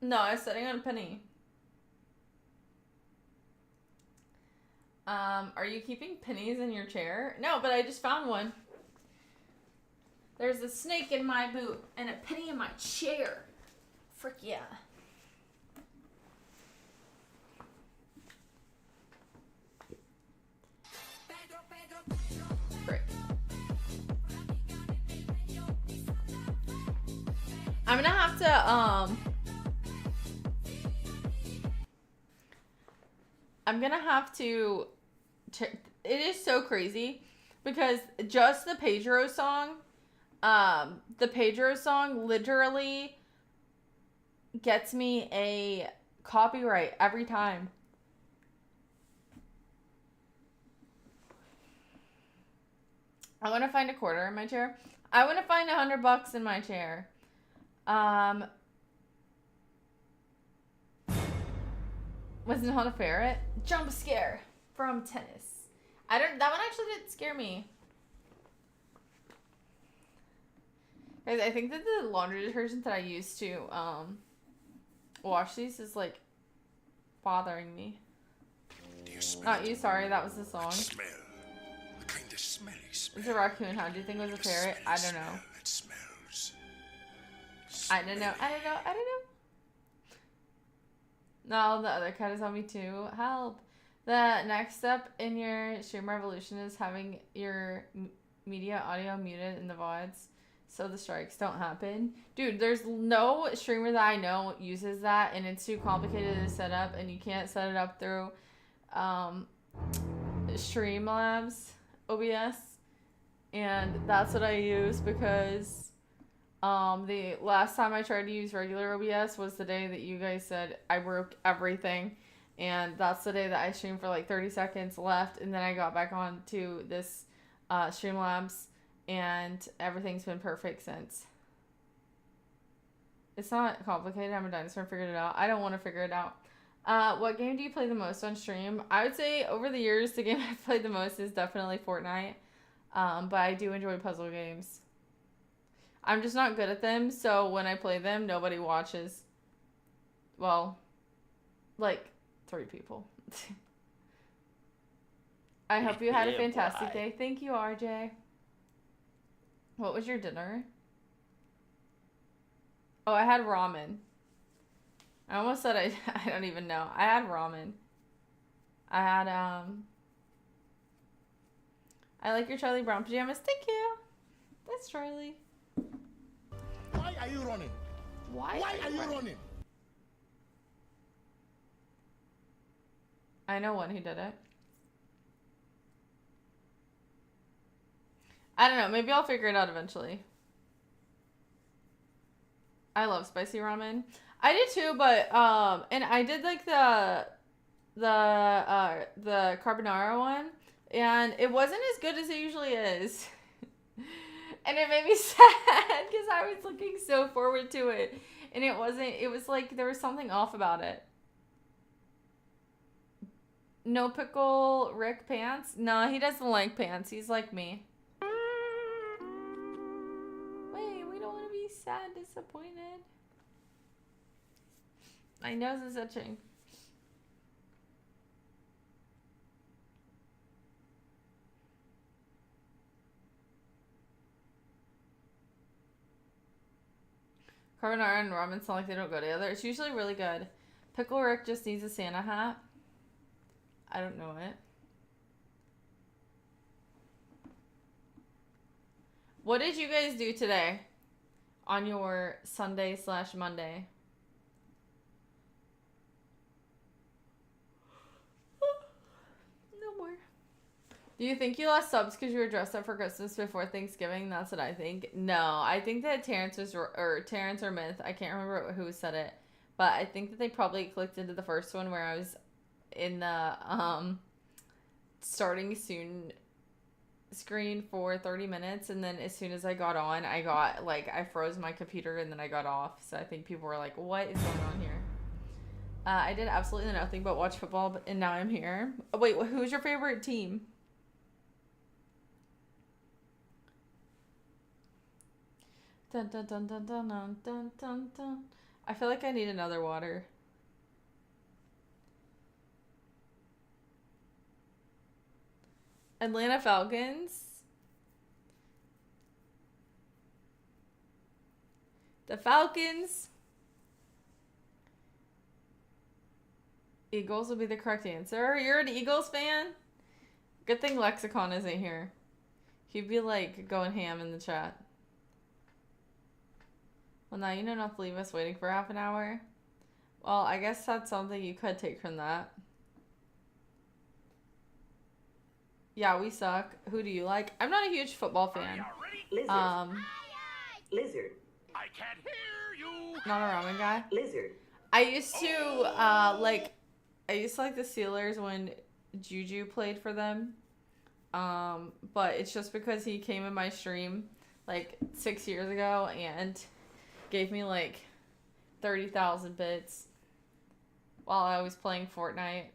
No, I was sitting on a penny. Are you keeping pennies in your chair? No, but I just found one. There's a snake in my boot and a penny in my chair. Frick yeah. Frick. I'm gonna have to, I'm gonna have to, it is so crazy because just the Pedro song literally gets me a copyright every time. I want to find a quarter in my chair. I want to find $100 in my chair. Was not a ferret. Jump scare from tennis. That one actually didn't scare me. Guys, I think that the laundry detergent that I use to wash these is like bothering me. Not you, sorry, that was the song. Smell. The kind of smelly smell. It's a raccoon. How do you think it was a ferret? I don't know. It smells. I don't know. No, the other cat is on me too. Help. The next step in your stream revolution is having your media audio muted in the VODs so the strikes don't happen. Dude, there's no streamer that I know uses that, and it's too complicated to set up, and you can't set it up through Streamlabs OBS. And that's what I use because the last time I tried to use regular OBS was the day that you guys said I broke everything. And that's the day that I streamed for like 30 seconds left. And then I got back on to this Streamlabs. And everything's been perfect since. It's not complicated. I'm a dinosaur and figured it out. I don't want to figure it out. What game do you play the most on stream? I would say over the years, the game I've played the most is definitely Fortnite. But I do enjoy puzzle games. I'm just not good at them, so when I play them, nobody watches. Well, like 3 people. I hope you had a fantastic day. Thank you, RJ. What was your dinner? Oh, I had ramen. I almost said I don't even know. I had ramen. I had, I like your Charlie Brown pajamas. Thank you. That's Charlie. Why are you running? Why are you running? I know one who did it. I don't know. Maybe I'll figure it out eventually. I love spicy ramen. I did too, but and I did like the carbonara one, and it wasn't as good as it usually is. And it made me sad because I was looking so forward to it, and it wasn't. It was like there was something off about it. No pickle Rick pants? No, he doesn't like pants. He's like me. Wait, we don't want to be sad, disappointed. My nose is itching. Carbonara and ramen sound like they don't go together. It's usually really good. Pickle Rick just needs a Santa hat. I don't know it. What did you guys do today on your Sunday/Monday? No more. Do you think you lost subs because you were dressed up for Christmas before Thanksgiving? That's what I think. No, I think that Terrence or Myth. I can't remember who said it, but I think that they probably clicked into the first one where I was in the starting soon screen for 30 minutes, and then as soon as I got on, I froze my computer and then I got off. So I think people were like, "What is going on here?" I did absolutely nothing but watch football, and now I'm here. Oh, wait, who's your favorite team? Dun, dun, dun, dun, dun, dun, dun, dun, dun. I feel like I need another water. Atlanta Falcons. The Falcons. Eagles would be the correct answer. You're an Eagles fan? Good thing Lexicon isn't here. He'd be like going ham in the chat. Well, now you know not to leave us waiting for half an hour. Well, I guess that's something you could take from that. Yeah, we suck. Who do you like? I'm not a huge football fan. Lizard. Lizard. I can't hear you. Not a ramen guy. Lizard. I used to like the Steelers when Juju played for them. But it's just because he came in my stream like 6 years ago and gave me like 30,000 bits while I was playing Fortnite.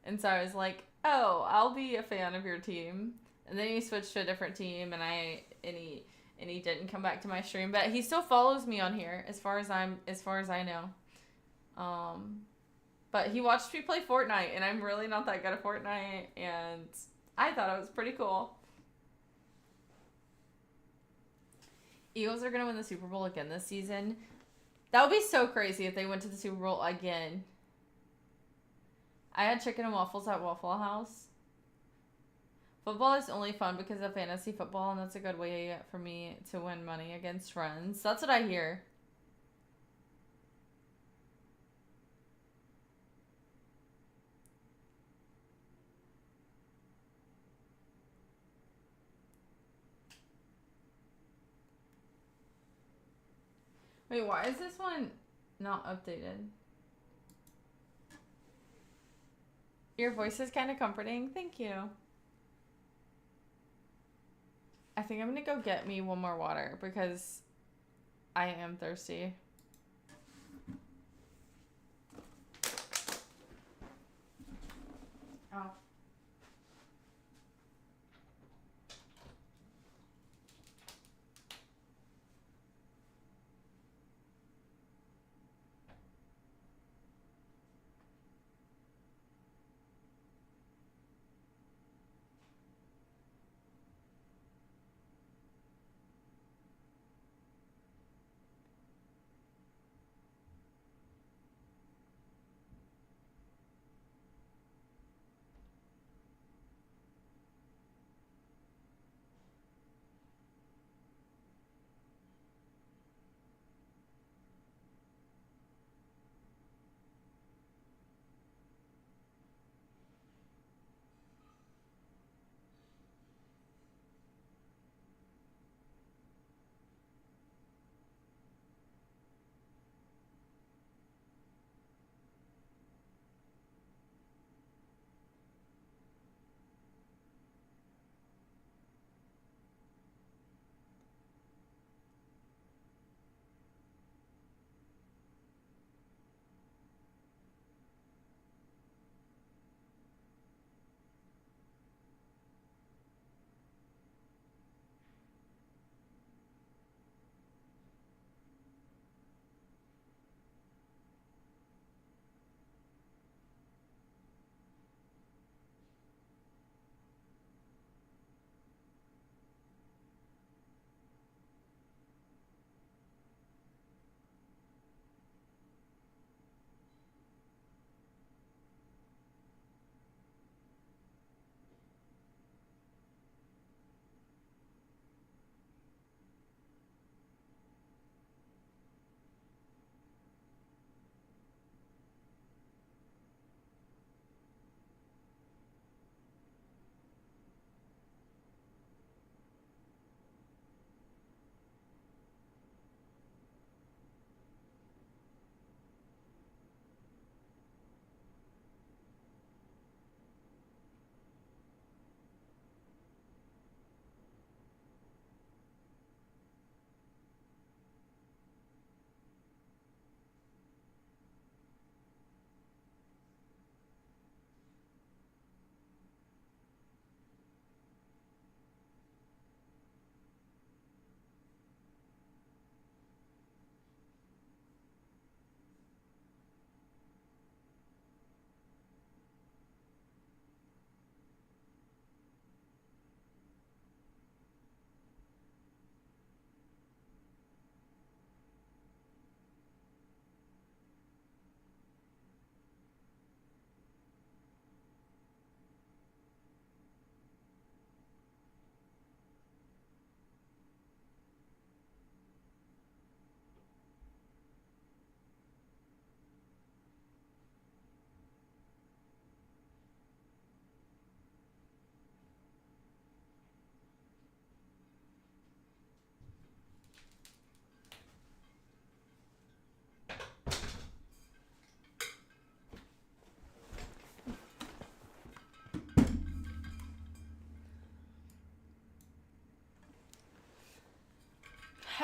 And so I was like, "Oh, I'll be a fan of your team." And then he switched to a different team, and he didn't come back to my stream, but he still follows me on here as far as I know. But he watched me play Fortnite, and I'm really not that good at Fortnite, and I thought it was pretty cool. Eagles are gonna win the Super Bowl again this season. That would be so crazy if they went to the Super Bowl again. I had chicken and waffles at Waffle House. Football is only fun because of fantasy football, and that's a good way for me to win money against friends. That's what I hear. Wait, why is this one not updated? Your voice is kind of comforting. Thank you. I think I'm gonna go get me one more water because I am thirsty. Oh.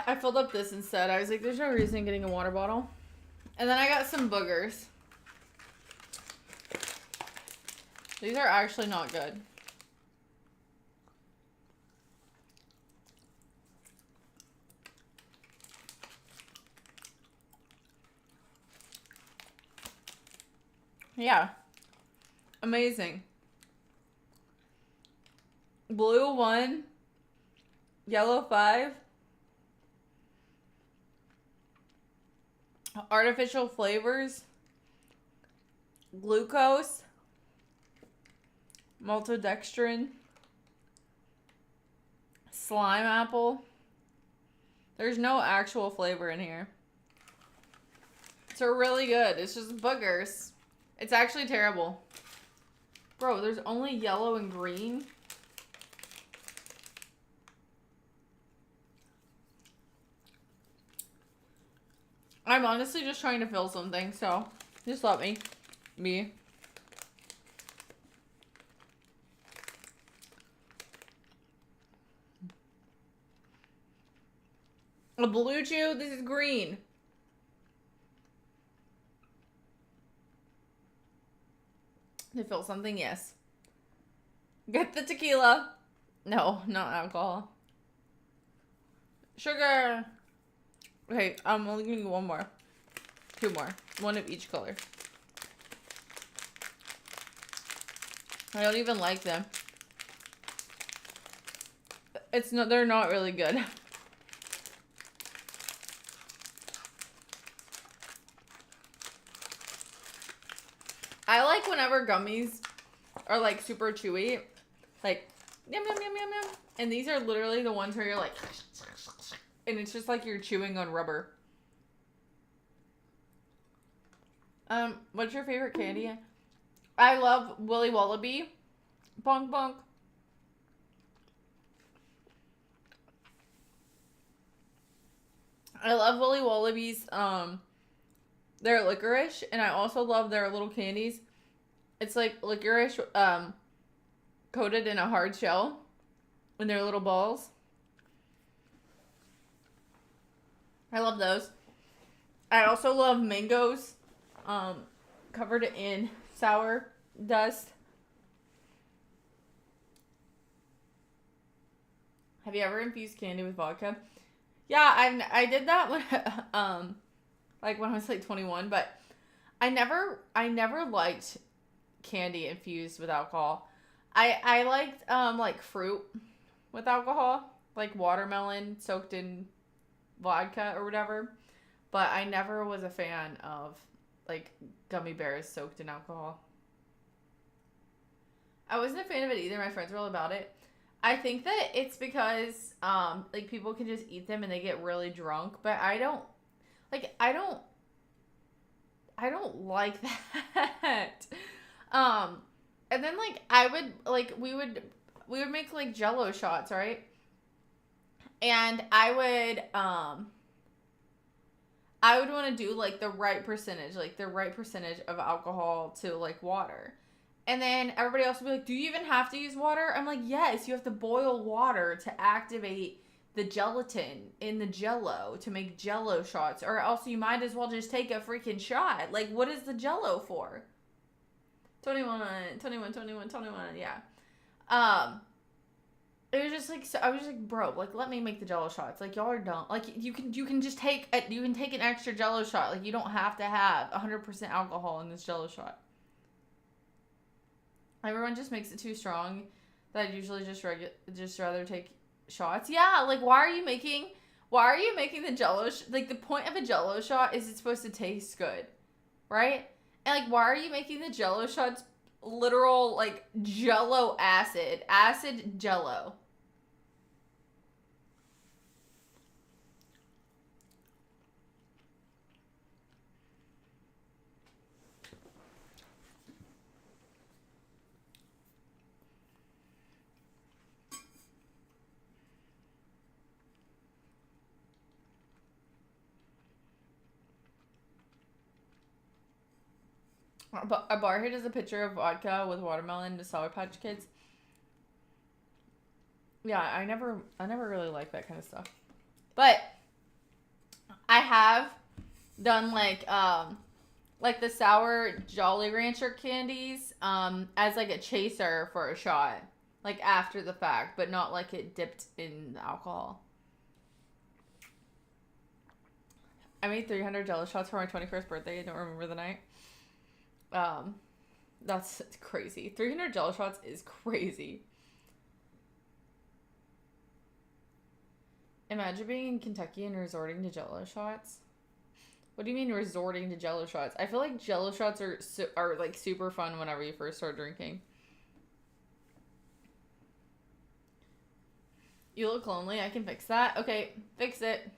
I filled up this instead. I was like, there's no reason in getting a water bottle. And then I got some boogers. These are actually not good. Yeah. Amazing. Blue 1. Yellow 5. Artificial flavors. Glucose. Maltodextrin. Slime apple. There's no actual flavor in here. So really good. It's just boogers. It's actually terrible. Bro, there's only yellow and green. I'm honestly just trying to fill something, so just let me be. A blue chew, this is green. To fill something, yes. Get the tequila. No, not alcohol. Sugar. Okay, I'm only gonna get one more. 2 more. One of each color. I don't even like them. They're not really good. I like whenever gummies are like super chewy. Like, yum, yum, yum, yum, yum. And these are literally the ones where you're like, and it's just like you're chewing on rubber. What's your favorite candy? I love Willy Wallaby. Bonk bonk. I love Willy Wallabies, their licorice, and I also love their little candies. It's like licorice, coated in a hard shell, and they're little balls. I love those. I also love mangoes, covered in sour dust. Have you ever infused candy with vodka? Yeah, I did that when like when I was like 21, but I never liked candy infused with alcohol. I liked like fruit with alcohol, like watermelon soaked in vodka or whatever, but I never was a fan of like gummy bears soaked in alcohol. I wasn't a fan of it either. My friends were all about it. I think that it's because like people can just eat them and they get really drunk, but I don't like that. And then like I would like we would make like Jello shots, right? And I would want to do like the right percentage of alcohol to like water. And then everybody else would be like, do you even have to use water? I'm like, yes, you have to boil water to activate the gelatin in the Jello to make Jello shots. Or else you might as well just take a freaking shot. Like, what is the Jello for? 21, yeah. It was just like, so I was just like, bro, like, let me make the Jello shots. Like, y'all are dumb. Like, you can just take an extra Jello shot. Like, you don't have to have 100% alcohol in this Jello shot. Everyone just makes it too strong that I'd usually just rather take shots. Yeah, like why are you making the Jello like the point of a Jello shot is it's supposed to taste good, right? And like why are you making the Jello shots literal like Jello acid Jello? A barhead is a picture of vodka with watermelon to Sour Patch Kids. Yeah, I never really liked that kind of stuff. But I have done like the sour Jolly Rancher candies as like a chaser for a shot, like after the fact, but not like it dipped in the alcohol. I made 300 Jello shots for my 21st birthday. I don't remember the night. That's crazy. 300 Jello shots is crazy. Imagine being in Kentucky and resorting to Jello shots. What do you mean resorting to Jello shots? I feel like Jello shots are like super fun whenever you first start drinking. You look lonely. I can fix that. Okay, fix it.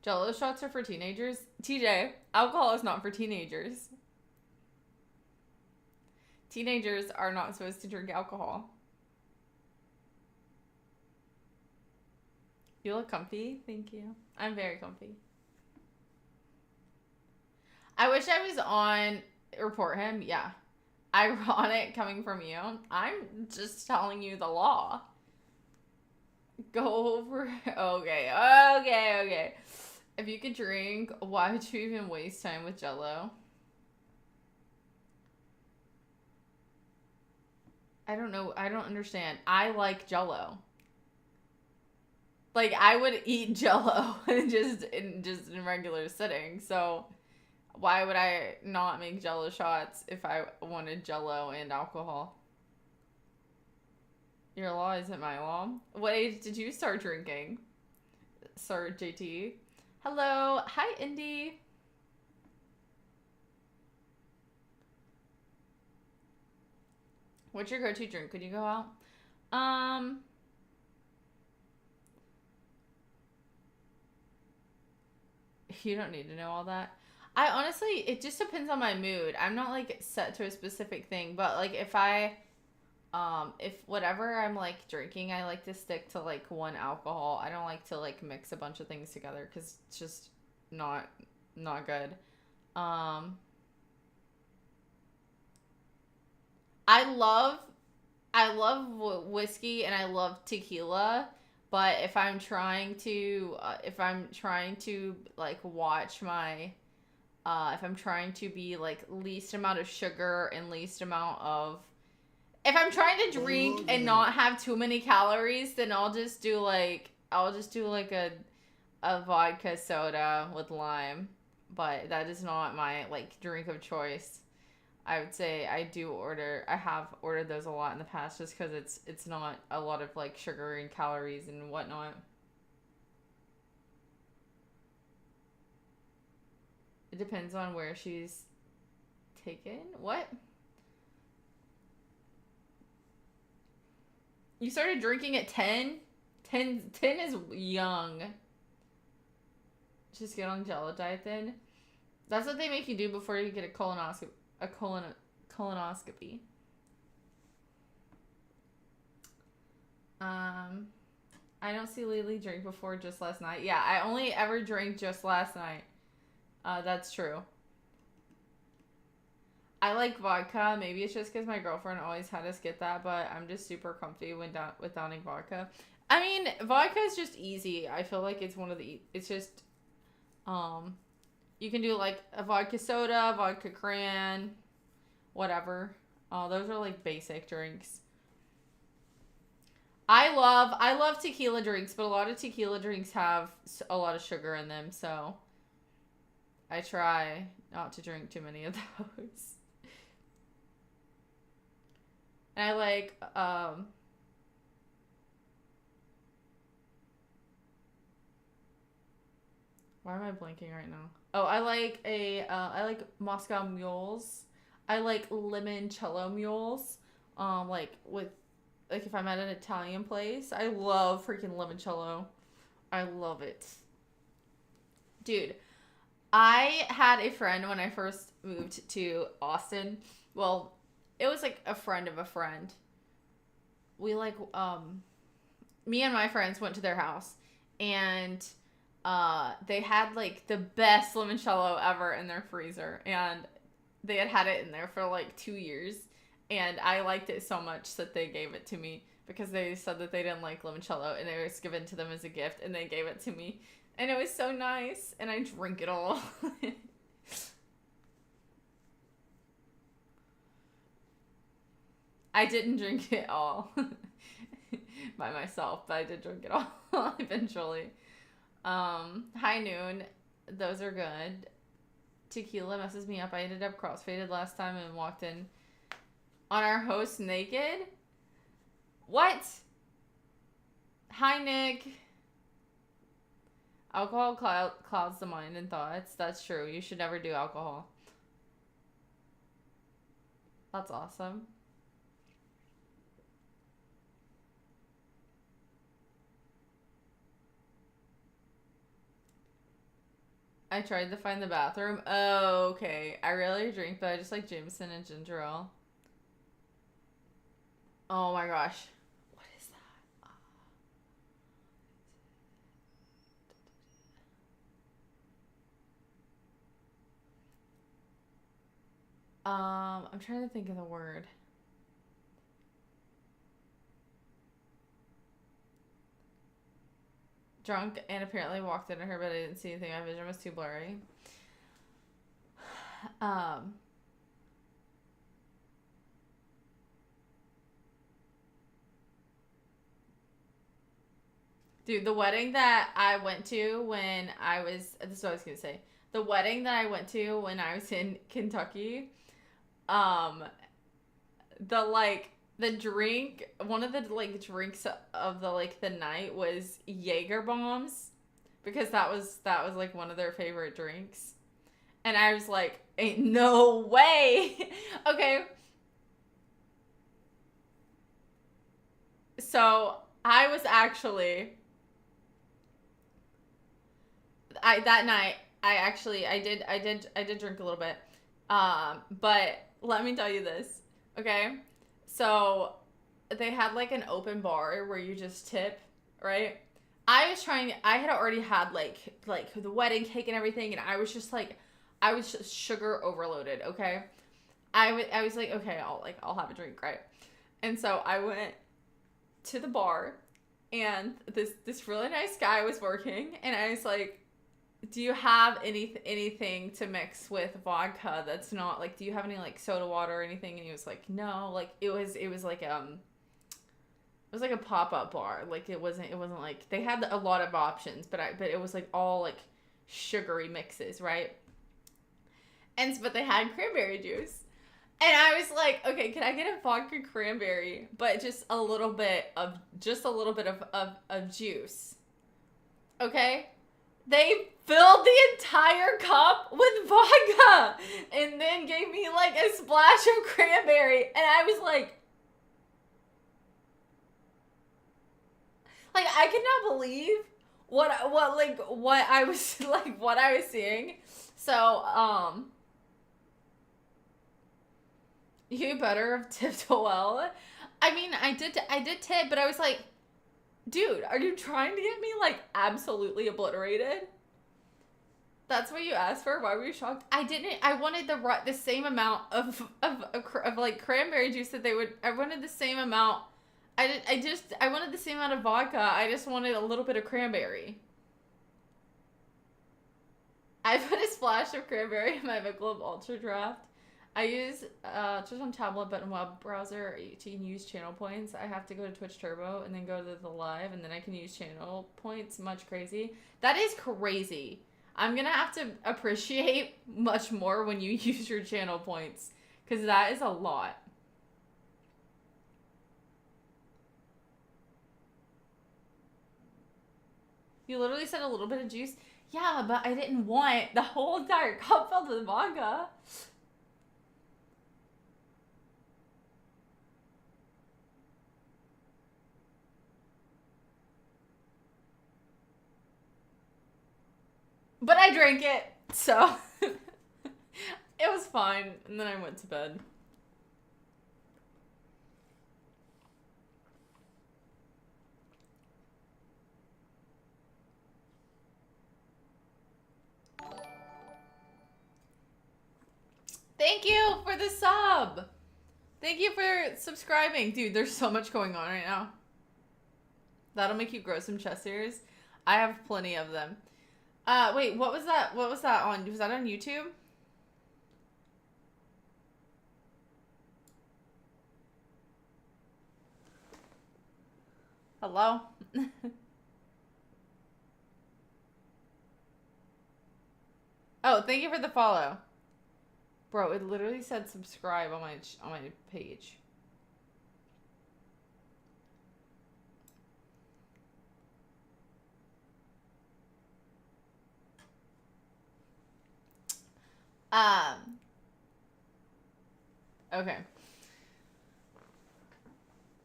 Jello shots are for teenagers. TJ, alcohol is not for teenagers. Teenagers are not supposed to drink alcohol. You look comfy. Thank you. I'm very comfy. I wish I was on Report Him. Yeah. Ironic coming from you. I'm just telling you the law. Go over. Okay. If you could drink, why would you even waste time with Jello? I don't know. I don't understand. I like Jello. Like, I would eat Jello just in regular sitting. So why would I not make Jello shots if I wanted Jello and alcohol? Your law isn't my law. What age did you start drinking, Sir JT? Hello. Hi, Indy. What's your go-to drink when you go out? You don't need to know all that. I honestly, it just depends on my mood. I'm not like set to a specific thing, but like if whatever I'm like drinking, I like to stick to like one alcohol. I don't like to like mix a bunch of things together because it's just not good. I love whiskey and I love tequila, but if I'm trying to like watch my if I'm trying to be like least amount of sugar and least amount of if I'm trying to drink and not have too many calories, then I'll just do like a vodka soda with lime. But that is not my like drink of choice. I would say I have ordered those a lot in the past just because it's not a lot of like sugar and calories and whatnot. It depends on where she's taken. What? You started drinking at 10? 10 is young. Just get on Jello diet then. That's what they make you do before you get a colonoscopy. I don't see Lily drink before just last night. Yeah, I only ever drank just last night. That's true. I like vodka. Maybe it's just because my girlfriend always had us get that, but I'm just super comfy with downing vodka. I mean, vodka is just easy. I feel like it's it's just, you can do like a vodka soda, vodka cran, whatever. Those are like basic drinks. I love tequila drinks, but a lot of tequila drinks have a lot of sugar in them, so I try not to drink too many of those. And I like, why am I blanking right now? Oh, I like I like Moscow mules. I like limoncello mules. Like if I'm at an Italian place, I love freaking limoncello. I love it. Dude, I had a friend when I first moved to Austin. Well, it was like a friend of a friend. We like, me and my friends went to their house and they had like the best limoncello ever in their freezer, and they had it in there for like 2 years, And I liked it so much that they gave it to me because they said that they didn't like limoncello and it was given to them as a gift and they gave it to me. And it was so nice and I drink it all. I didn't drink it all by myself, but I did drink it all eventually. High Noon, those are good. Tequila messes me up. I ended up crossfaded last time and walked in on our host naked. What? Hi, Nick. Alcohol clouds the mind and thoughts. That's true. You should never do alcohol. That's awesome. I tried to find the bathroom. Oh, okay. I rarely drink, but I just like Jameson and ginger ale. Oh my gosh. What is that? I'm trying to think of the word. Drunk and apparently walked into her, but I didn't see anything. My vision was too blurry. Dude, the wedding that I went to when I was, this is what I was going to say. The wedding that I went to when I was in Kentucky, the drink, one of the drinks of the night was Jaeger bombs, because that was like one of their favorite drinks. And I was like, ain't no way. Okay. So I was actually, that night, I did drink a little bit. But let me tell you this, okay? So they had like an open bar where you just tip, right? I had already had like the wedding cake and everything, and I was just sugar overloaded, okay? I was like, okay, I'll have a drink, right? And so I went to the bar, and this really nice guy was working, and I was like, do you have anything to mix with vodka that's not like, do you have any like soda water or anything? And he was like, no. Like it was like a pop-up bar. Like it wasn't like, they had a lot of options, but it was like all like sugary mixes, right? But they had cranberry juice. And I was like, okay, can I get a vodka cranberry, but just a little bit of juice? Okay? They filled the entire cup with vodka and then gave me like a splash of cranberry, and I was like I could not believe what I was what I was seeing. So you better have tipped well. I mean, I did tip, but I was like, dude, are you trying to get me like absolutely obliterated? That's what you asked for? Why were you shocked? I didn't. I wanted the same amount of like cranberry juice that they would. I wanted the same amount. I wanted the same amount of vodka. I just wanted a little bit of cranberry. I put a splash of cranberry in my Michelob Ultra Draft. I use just on tablet, but in web browser to use channel points. I have to go to Twitch Turbo and then go to the live, and then I can use channel points. Much crazy. That is crazy. I'm gonna have to appreciate much more when you use your channel points, because that is a lot. You literally said a little bit of juice. Yeah, but I didn't want the whole entire cup filled with vodka. But I drank it, so it was fine. And then I went to bed. Thank you for the sub. Thank you for subscribing. Dude, there's so much going on right now. That'll make you grow some chest hairs. I have plenty of them. Wait, what was that? What was that on? Was that on YouTube? Hello? Oh, thank you for the follow. Bro, it literally said subscribe on my page. Okay.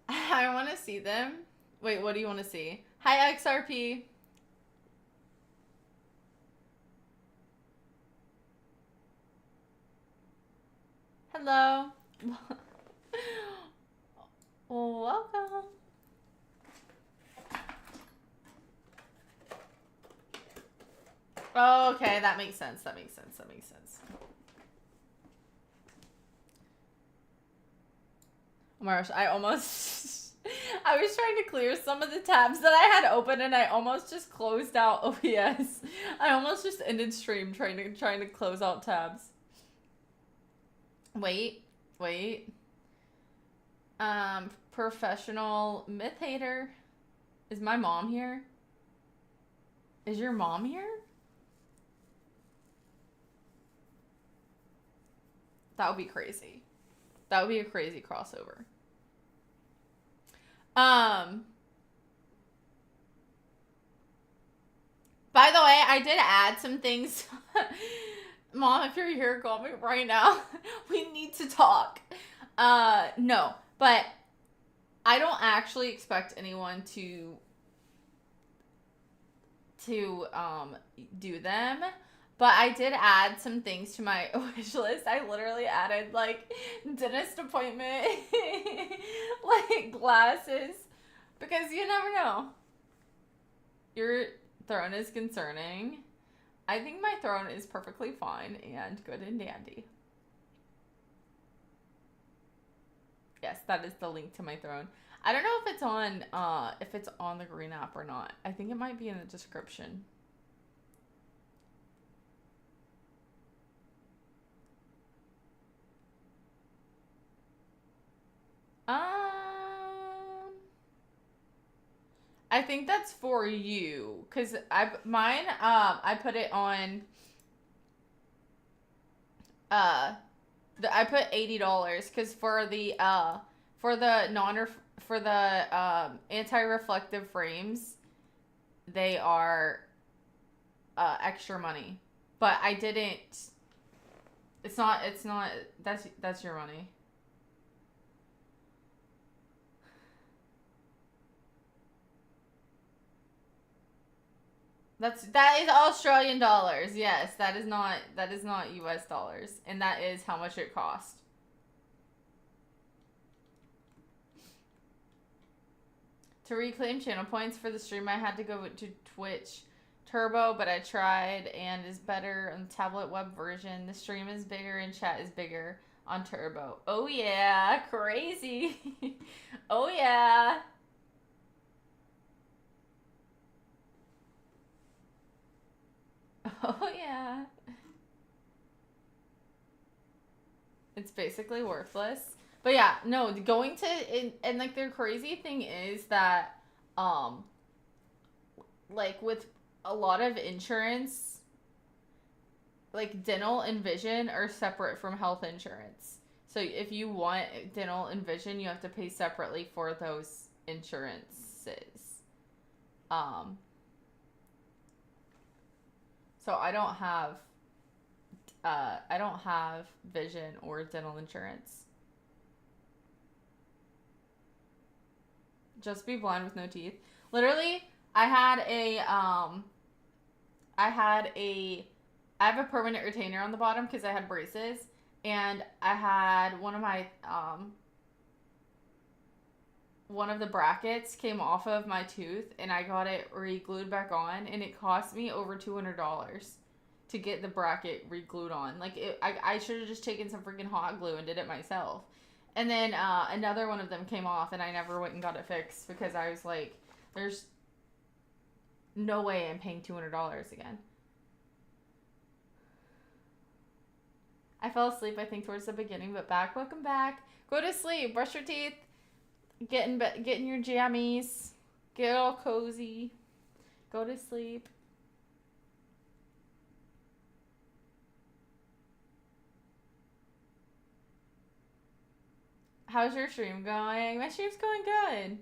I want to see them. Wait, what do you want to see? Hi, XRP. Hello. Welcome. Oh, okay, that makes sense. That makes sense. That makes sense. Oh my gosh, I almost... I was trying to clear some of the tabs that I had open and I almost just closed out OBS. I almost just ended stream trying to close out tabs. Wait. Professional myth hater. Is my mom here? Is your mom here? That would be crazy. That would be a crazy crossover. By the way, I did add some things. Mom, if you're here, call me right now. We need to talk. No, but I don't actually expect anyone to do them. But I did add some things to my wish list. I literally added, like, dentist appointment, like, glasses. Because you never know. Your throne is concerning. I think my throne is perfectly fine and good and dandy. Yes, that is the link to my throne. I don't know if it's on the green app or not. I think it might be in the description. I think that's for you, cause I put it on. I put $80, cause for the anti-reflective frames, they are extra money, but I didn't. It's not. That's your money. That is Australian dollars. Yes, that is not US dollars, and that is how much it cost. To reclaim channel points for the stream, I had to go to Twitch Turbo, but I tried and is better on the tablet web version. The stream is bigger and chat is bigger on Turbo. Oh yeah, crazy. Oh yeah. Oh yeah. It's basically worthless. But yeah, no, going to and like the crazy thing is that like with a lot of insurance, like dental and vision are separate from health insurance. So if you want dental and vision, you have to pay separately for those insurances. So I don't have vision or dental insurance. Just be blind with no teeth. Literally, I have a permanent retainer on the bottom because I had braces, and I had one of the brackets came off of my tooth, and I got it re-glued back on, and it cost me over $200 to get the bracket re-glued on. Like, I should have just taken some freaking hot glue and did it myself. And then another one of them came off, and I never went and got it fixed because I was like, there's no way I'm paying $200 again. I fell asleep, I think, towards the beginning, but back. Welcome back. Go to sleep. Brush your teeth. Get in your jammies. Get all cozy. Go to sleep. How's your stream going? My stream's going good.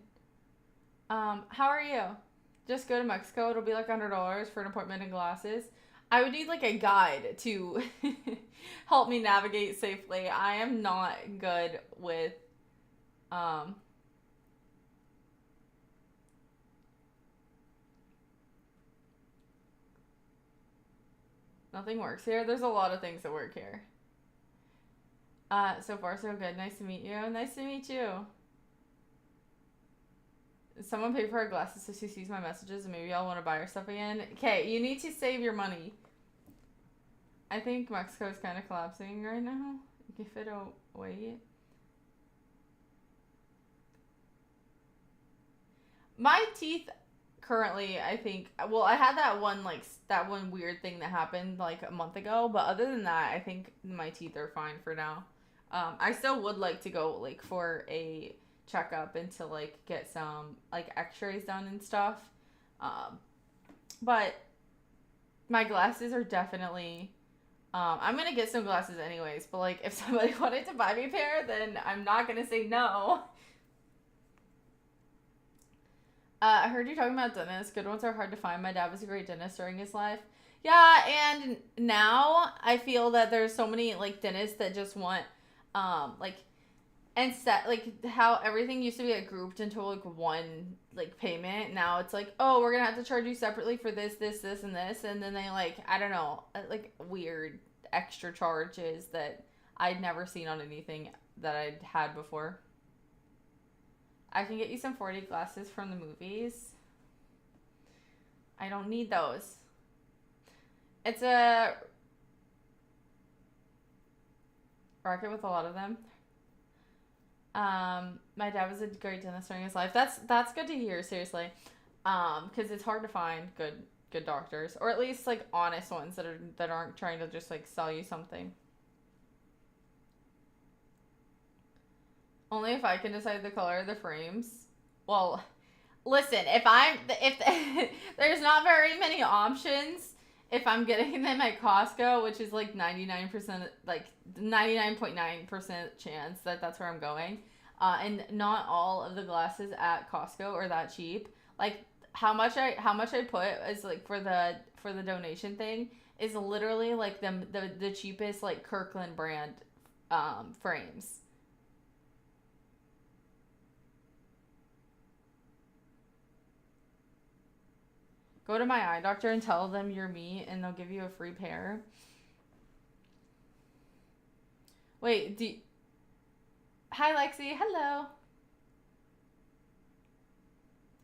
How are you? Just go to Mexico. It'll be like $100 for an appointment and glasses. I would need like a guide to help me navigate safely. I am not good with nothing works here. There's a lot of things that work here. So far so good. Nice to meet you. Nice to meet you. Someone paid for her glasses so she sees my messages and maybe I'll want to buy her stuff again. Okay, you need to save your money. I think Mexico is kind of collapsing right now. Give it a wait. My teeth currently, I think, well, I had that one weird thing that happened like a month ago, but other than that, I think my teeth are fine for now. I still would like to go like for a checkup and to like get some like x-rays done and stuff. But my glasses are definitely I'm gonna get some glasses anyways, but like if somebody wanted to buy me a pair, then I'm not gonna say no. I heard you talking about dentists. Good ones are hard to find. My dad was a great dentist during his life. Yeah, and now I feel that there's so many like dentists that just want like and set like how everything used to be like grouped into like one like payment. Now it's like, oh, we're gonna have to charge you separately for this, and this, and then they like, I don't know, like weird extra charges that I'd never seen on anything that I'd had before. I can get you some 4D glasses from the movies. I don't need those. It's a racket with a lot of them. My dad was a great dentist during his life. That's good to hear, seriously. Because it's hard to find good doctors, or at least like honest ones that aren't trying to just like sell you something. Only if I can decide the color of the frames. Well, listen, if there's not very many options. If I'm getting them at Costco, which is like 99%, like 99.9% chance that that's where I'm going, and not all of the glasses at Costco are that cheap. Like how much I put is like for the donation thing is literally like the cheapest like Kirkland brand frames. Go to my eye doctor and tell them you're me, and they'll give you a free pair. Wait, Hi, Lexi. Hello.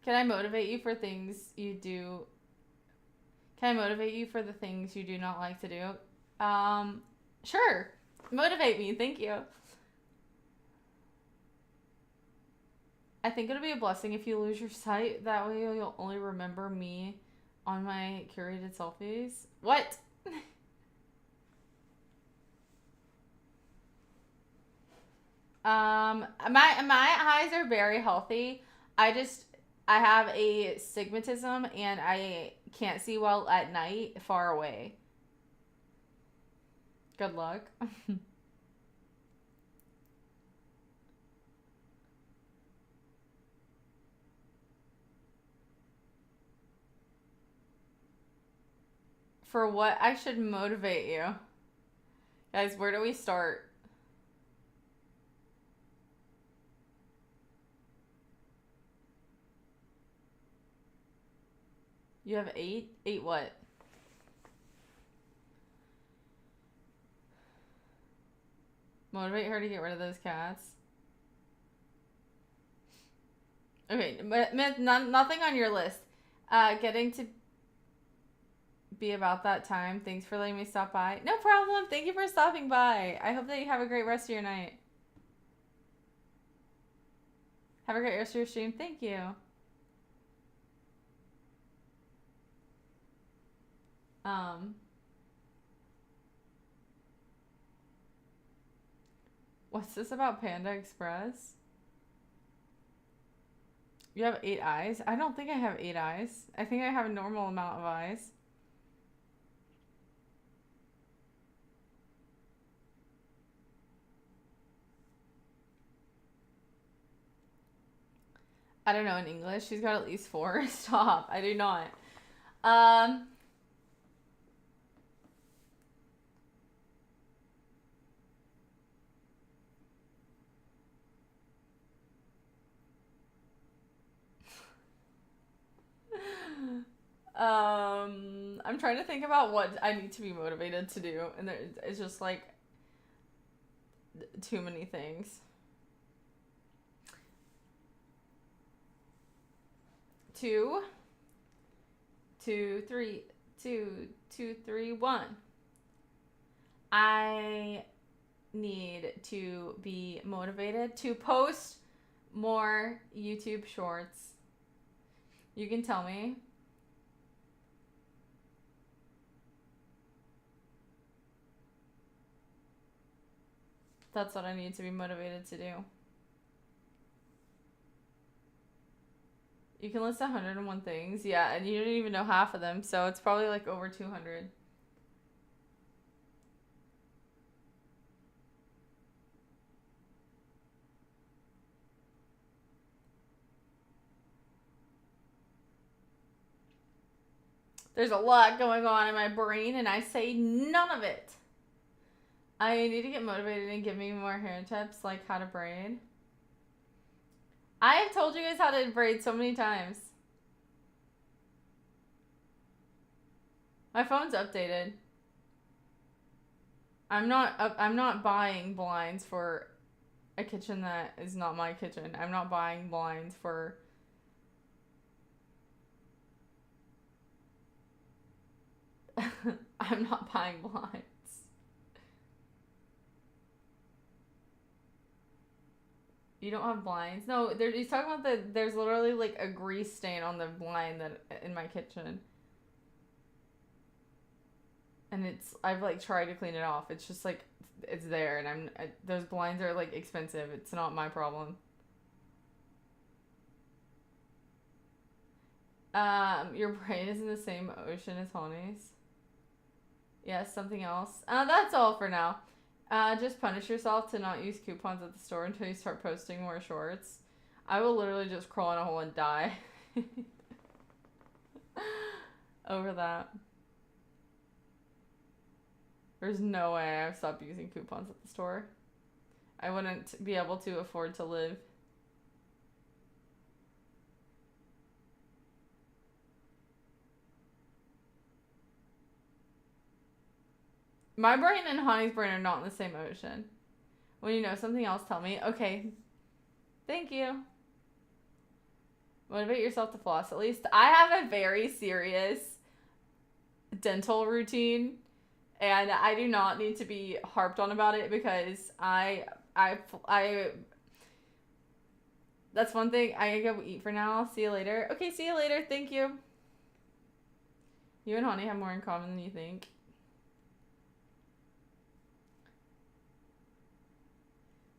Can I motivate you for things you do? Can I motivate you for the things you do not like to do? Sure. Motivate me. Thank you. I think it'll be a blessing if you lose your sight. That way you'll only remember me on my curated selfies. What? My eyes are very healthy. I have a stigmatism and I can't see well at night far away. Good luck. For what I should motivate you. Guys, where do we start? You have 8? 8 what? Motivate her to get rid of those cats. Okay, but nothing on your list. Getting to be about that time. Thanks for letting me stop by. No problem. Thank you for stopping by. I hope that you have a great rest of your night. Have a great rest of your stream. Thank you. What's this about Panda Express? You have 8 eyes? I don't think I have 8 eyes. I think I have a normal amount of eyes. I don't know in English. She's got at least 4. Stop. I do not. I'm trying to think about what I need to be motivated to do, and it's just like too many things. 2, 2, 3, 2, 2, 3, 1. I need to be motivated to post more YouTube shorts. You can tell me. That's what I need to be motivated to do. You can list 101 things. Yeah, and you didn't even know half of them, so it's probably like over 200. There's a lot going on in my brain, and I say none of it. I need to get motivated and give me more hair tips, like how to braid. I have told you guys how to braid so many times. My phone's updated. I'm not buying blinds for a kitchen that is not my kitchen. I'm not buying blinds for I'm not buying blinds. You don't have blinds? No, he's talking about there's literally like a grease stain on the blind that in my kitchen. And I've like tried to clean it off. It's just like, it's there, and those blinds are like expensive. It's not my problem. Your brain is in the same ocean as Honey's. Yes, something else. That's all for now. Just punish yourself to not use coupons at the store until you start posting more shorts. I will literally just crawl in a hole and die. Over that. There's no way I've stopped using coupons at the store. I wouldn't be able to afford to live. My brain and Honey's brain are not in the same ocean. When you know something else, tell me. Okay. Thank you. Motivate yourself to floss at least. I have a very serious dental routine, and I do not need to be harped on about it because I that's one thing. I gotta go eat for now. See you later. Okay, see you later. Thank you. You and Honey have more in common than you think.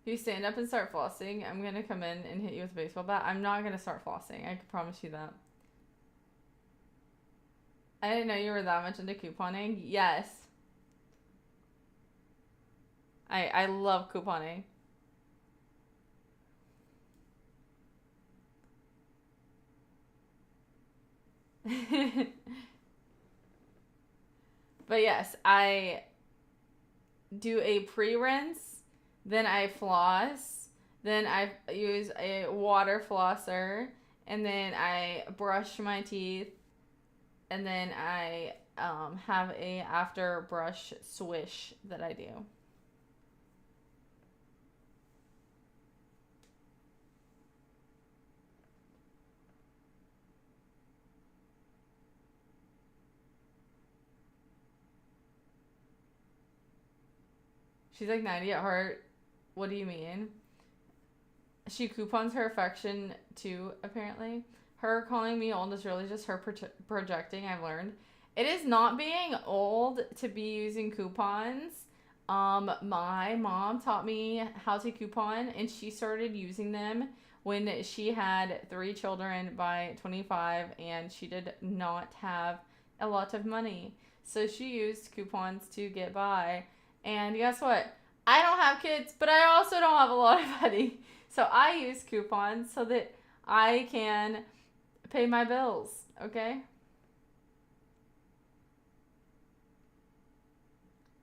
If you stand up and start flossing, I'm going to come in and hit you with a baseball bat. I'm not going to start flossing. I can promise you that. I didn't know you were that much into couponing. Yes. I love couponing. But yes, I do a pre-rinse. Then I floss, then I use a water flosser, and then I brush my teeth, and then I have a after brush swish that I do. She's like 90 at heart. What do you mean? She coupons her affection too, apparently. Her calling me old is really just her projecting, I've learned. It is not being old to be using coupons. My mom taught me how to coupon, and she started using them when she had 3 children by 25, and she did not have a lot of money. So she used coupons to get by. And guess what? I don't have kids, but I also don't have a lot of money. So I use coupons so that I can pay my bills, okay?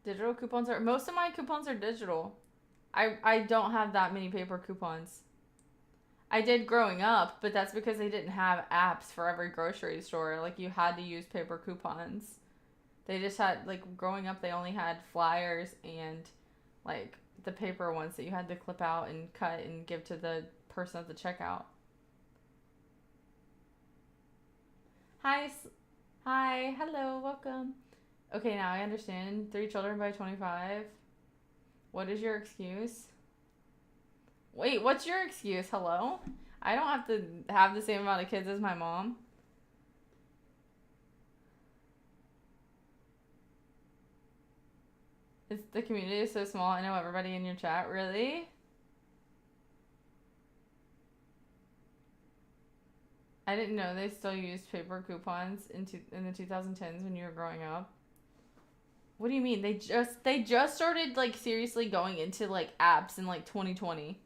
Digital coupons are, most of my coupons are digital. I don't have that many paper coupons. I did growing up, but that's because they didn't have apps for every grocery store. Like, you had to use paper coupons. They just had, like, growing up, they only had flyers and, like, the paper ones that you had to clip out and cut and give to the person at the checkout. Hi. Hi. Hello. Welcome. Okay, now I understand. 3 children by 25. What is your excuse? Wait, what's your excuse? Hello? I don't have to have the same amount of kids as my mom. The community is so small. I know everybody in your chat. Really? I didn't know they still used paper coupons in the 2010s when you were growing up. What do you mean? They just started, like, seriously going into, like, apps in, like, 2020.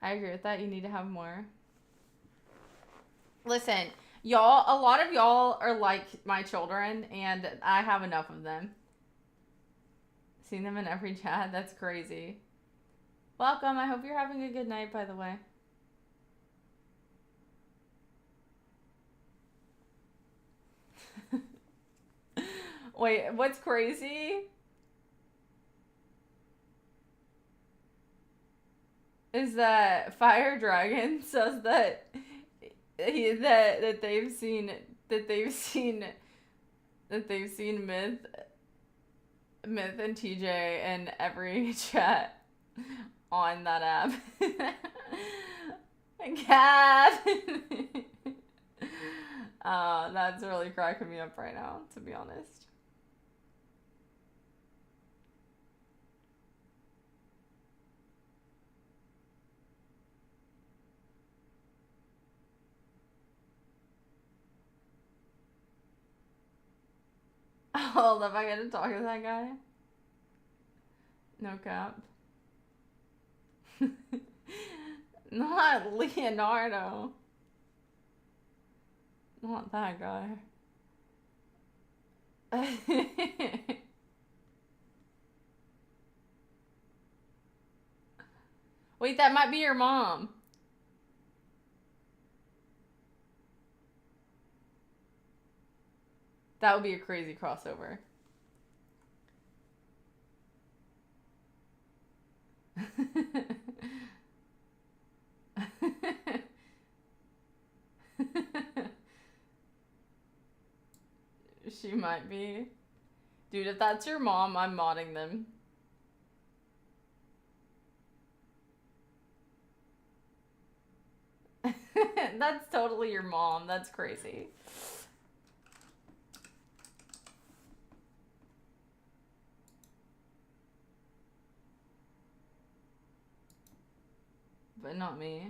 I agree with that. You need to have more. Listen, y'all, a lot of y'all are like my children, and I have enough of them. Seen them in every chat. That's crazy. Welcome. I hope you're having a good night, by the way. Wait, what's crazy is that Fire Dragon says that they've seen Myth and TJ in every chat on that app. Cat. That's really cracking me up right now, to be honest. Hold up, I gotta talk to that guy. No cap. Not Leonardo. Not that guy. Wait, that might be your mom. That would be a crazy crossover. She might be. Dude, if that's your mom, I'm modding them. That's totally your mom. That's crazy. But not me.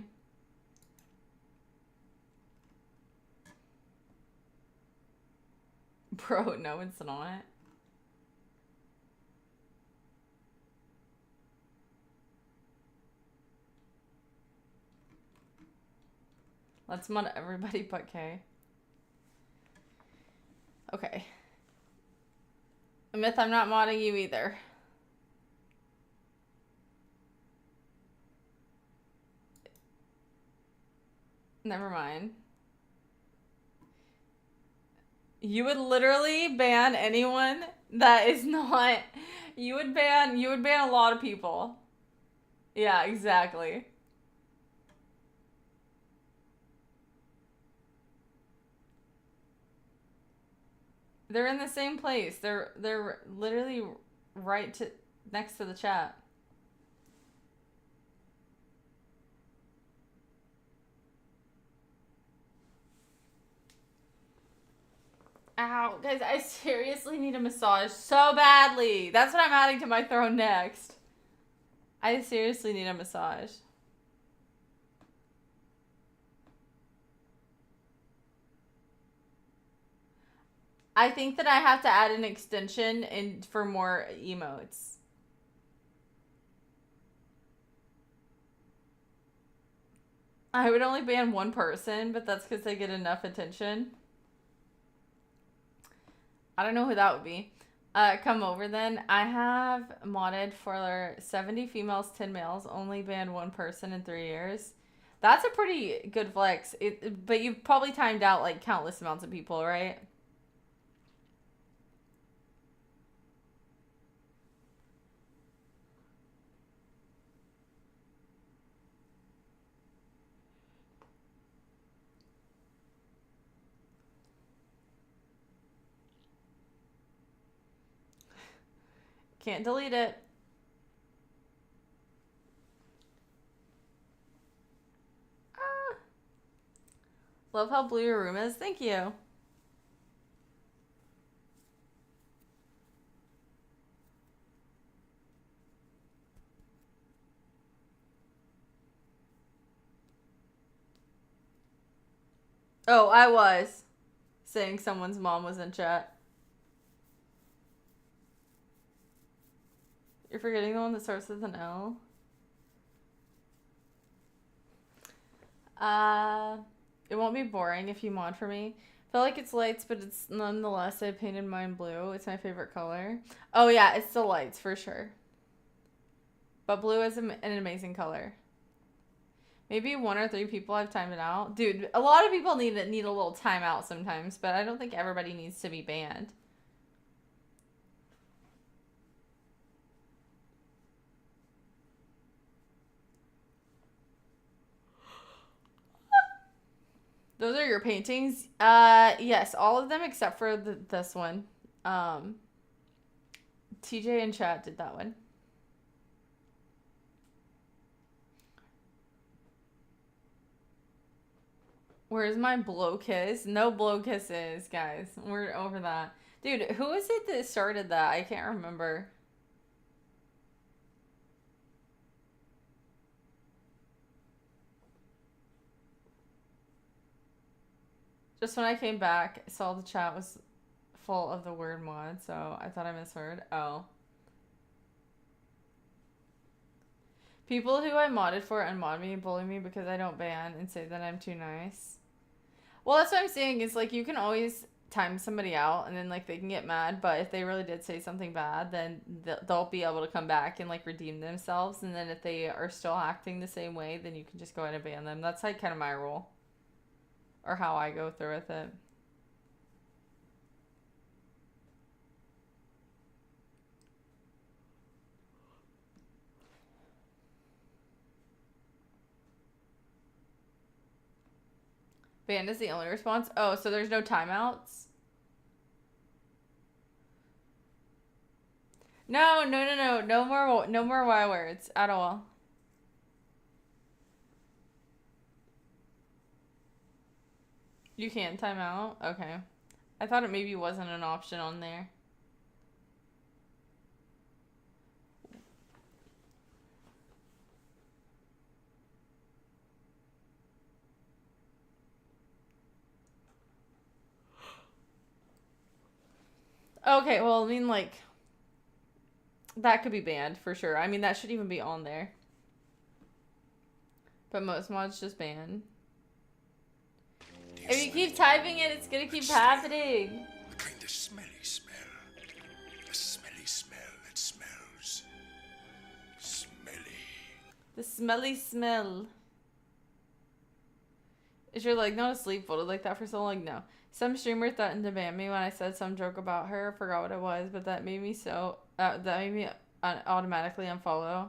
Bro, no, it's not. Let's mod everybody but K. Okay. Myth, I'm not modding you either. Never mind. You would literally ban anyone that is not... You would ban a lot of people. Yeah, exactly. They're in the same place. They're literally right next to the chat. Ow, guys, I seriously need a massage so badly. That's what I'm adding to my throne next. I seriously need a massage. I think that I have to add an extension and for more emotes. I would only ban one person, but that's because they get enough attention. I don't know who that would be. Come over then. I have modded for 70 females, 10 males. Only banned one person in 3 years. That's a pretty good flex. But you've probably timed out like countless amounts of people, right? Can't delete it. Love how blue your room is. Thank you. Oh, I was saying someone's mom was in chat. You're forgetting the one that starts with an L? It won't be boring if you mod for me. Feel like it's lights, but it's nonetheless, I painted mine blue. It's my favorite color. Oh yeah, it's the lights for sure. But blue is an amazing color. Maybe 1 or 3 people I've timed it out. Dude, a lot of people need a little timeout sometimes, but I don't think everybody needs to be banned. Those are your paintings? Yes, all of them except for this one. TJ and chat did that one. Where's my blow kiss? No blow kisses, guys. We're over that. Dude, who is it that started that? I can't remember. Just when I came back, I saw the chat was full of the word mod, so I thought I misheard. Oh. People who I modded for unmod me and bully me because I don't ban and say that I'm too nice. Well, that's what I'm saying is, like, you can always time somebody out and then, like, they can get mad, but if they really did say something bad, then they'll be able to come back and, like, redeem themselves, and then if they are still acting the same way, then you can just go ahead and ban them. That's, like, kind of my rule. Or how I go through with it. Banned is the only response? Oh, so there's no timeouts? No. No more Y words at all. You can time out? Okay. I thought it maybe wasn't an option on there. Okay, well, I mean, like, that could be banned for sure. I mean, that should even be on there. But most mods just ban. If you keep typing it, it's gonna keep happening. A kind of smelly smell. A smelly smell that smells smelly. The smelly smell. Is your leg not asleep folded like that for so long? No. Some streamer threatened to ban me when I said some joke about her. I forgot what it was, but that made me automatically unfollow.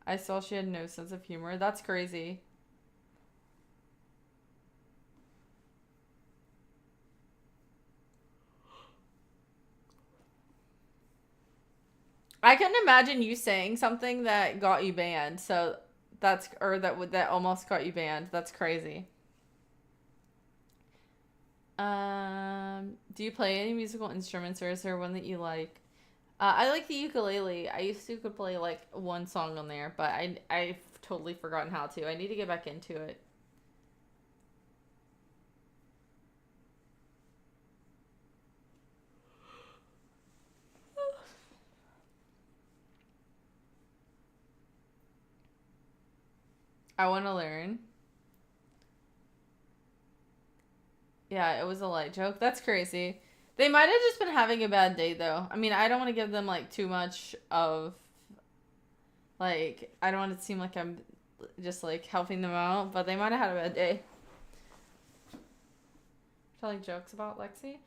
I saw she had no sense of humor. That's crazy. I couldn't imagine you saying something that got you banned. So that's, or that almost got you banned. That's crazy. Do you play any musical instruments, or is there one that you like? I like the ukulele. I used to could play like one song on there, but I've totally forgotten how to. I need to get back into it. I want to learn. Yeah, it was a light joke. That's crazy. They might have just been having a bad day, though. I mean, I don't want to give them, like, too much of, like, I don't want it to seem like I'm just, like, helping them out, but they might have had a bad day. Telling jokes about Lexi?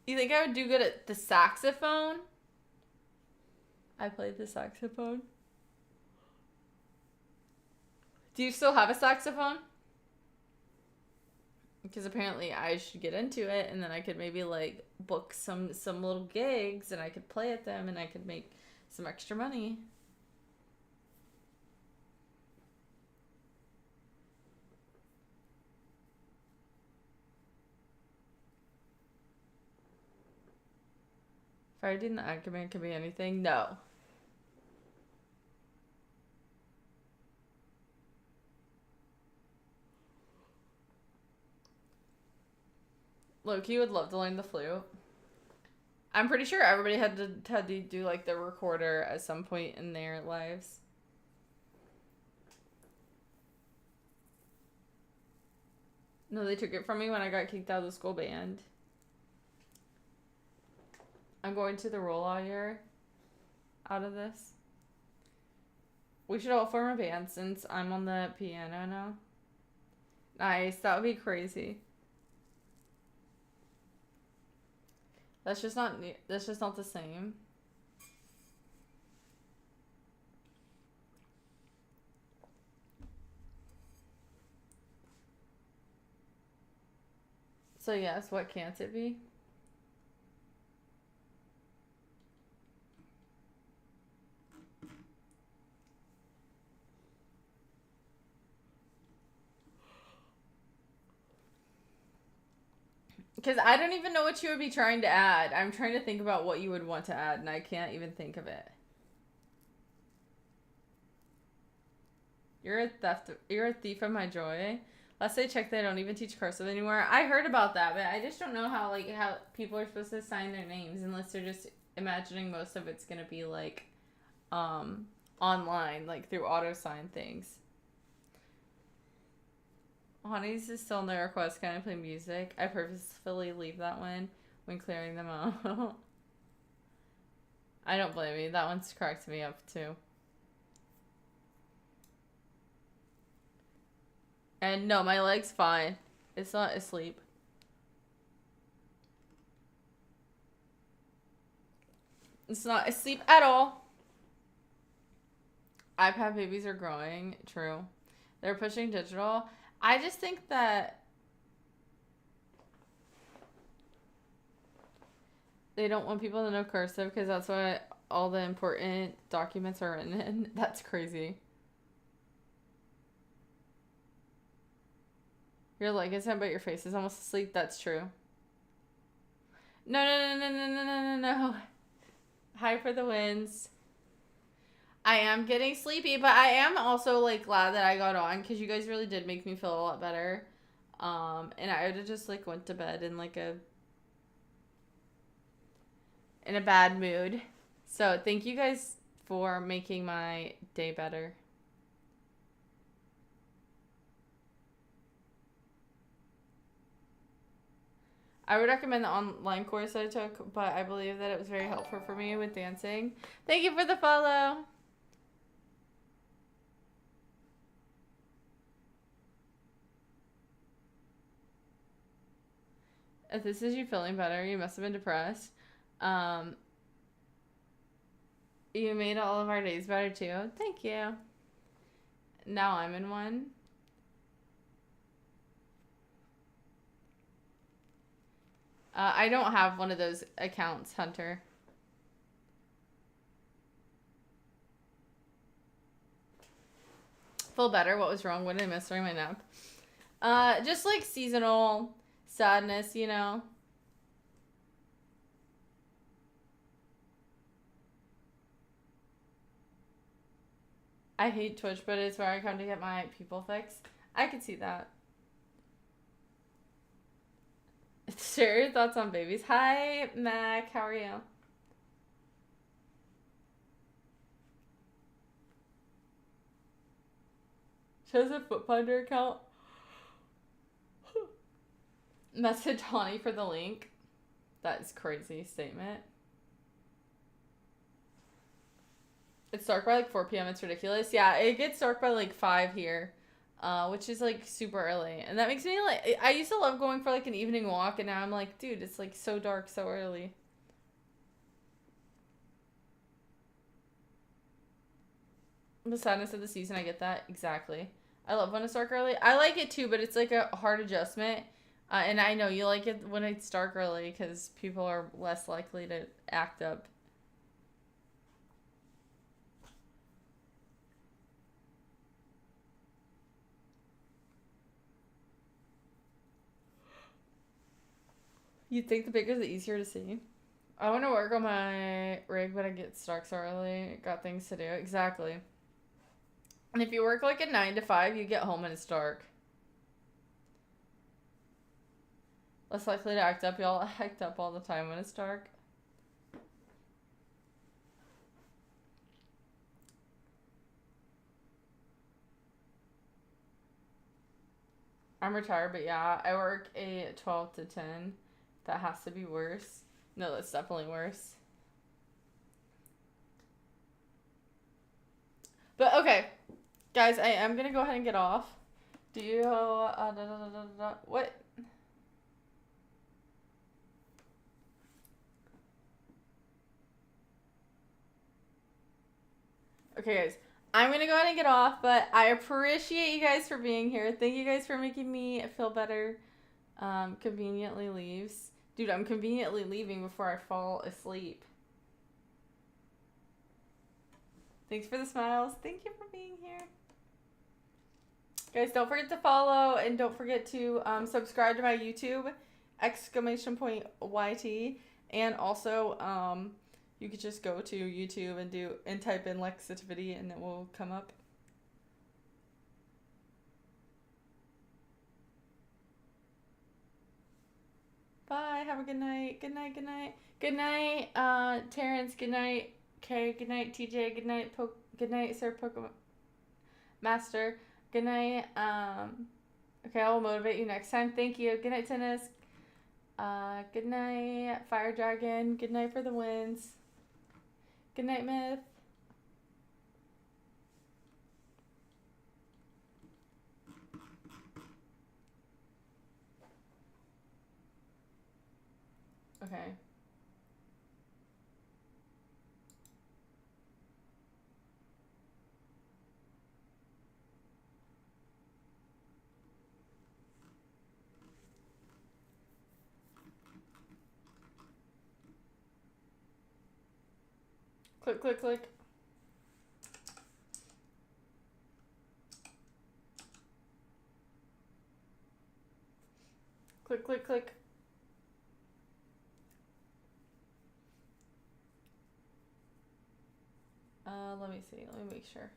You think I would do good at the saxophone? I played the saxophone. Do you still have a saxophone? Because apparently I should get into it, and then I could maybe like book some little gigs, and I could play at them, and I could make some extra money. If I did the Anchorman, could be anything. No. Loki would love to learn the flute. I'm pretty sure everybody had to do like the recorder at some point in their lives. No, they took it from me when I got kicked out of the school band. I'm going to the roll all year out of this. We should all form a band since I'm on the piano now. Nice, that would be crazy. That's just not the same. So yes, what can't it be? Because I don't even know what you would be trying to add. I'm trying to think about what you would want to add, and I can't even think of it. You're a thief of my joy. Last I checked, they don't even teach cursive anymore. I heard about that, but I just don't know how people are supposed to sign their names unless they're just imagining most of it's gonna be like, online, like through auto sign things. Honey's is still no request. Can I play music? I purposefully leave that one when clearing them out. I don't blame you. That one's cracked me up too. And no, my leg's fine. It's not asleep. It's not asleep at all. iPad babies are growing. True. They're pushing digital. I just think that they don't want people to know cursive because that's what all the important documents are written in. That's crazy. Your leg isn't, but your face is almost asleep. That's true. No. Hi for the wins. I am getting sleepy, but I am also like glad that I got on because you guys really did make me feel a lot better. And I would have just like went to bed in like in a bad mood. So thank you guys for making my day better. I would recommend the online course that I took, but I believe that it was very helpful for me with dancing. Thank you for the follow. If this is you feeling better, you must have been depressed. You made all of our days better too. Thank you. Now I'm in one. I don't have one of those accounts, Hunter. Feel better. What was wrong? What did I miss during my nap? Just like seasonal sadness, you know? I hate Twitch, but it's where I come to get my people fixed. I could see that. Share your thoughts on babies. Hi, Mac. How are you? Shows a Footfinder account. Message Honey for the link. That is crazy statement. It's dark by like 4 p.m. It's ridiculous. Yeah, it gets dark by like 5 here, which is like super early. And that makes me like, I used to love going for like an evening walk, and now I'm like, dude, it's like so dark so early. The sadness of the season, I get that. Exactly. I love when it's dark early. I like it too, but it's like a hard adjustment. And I know you like it when it's dark early because people are less likely to act up. You'd think the bigger the easier to see. I want to work on my rig, but I get stuck so early. Got things to do. Exactly. And if you work like a 9 to 5, you get home and it's dark. Less likely to act up. Y'all act up all the time when it's dark. I'm retired, but yeah, I work a 12 to 10. That has to be worse. No, that's definitely worse. But okay, guys, I am gonna go ahead and get off. Do you what? Okay, guys, I'm gonna go ahead and get off, but I appreciate you guys for being here. Thank you guys for making me feel better. Conveniently leaves. Dude, I'm conveniently leaving before I fall asleep. Thanks for the smiles. Thank you for being here. Guys, don't forget to follow and don't forget to subscribe to my YouTube, !YT. And also, you could just go to YouTube and type in Lexitivity and it will come up. Bye. Have a good night. Good night. Good night. Good night, Terrence. Good night, Kay. Good night, TJ. Good night, Good night, Sir Pokemon Master. Good night. Okay, I will motivate you next time. Thank you. Good night, Tennis. Good night, Fire Dragon. Good night for the wins. Good night, Myth. Okay. Click, click, click. Click, click, click. Let me see. Let me make sure.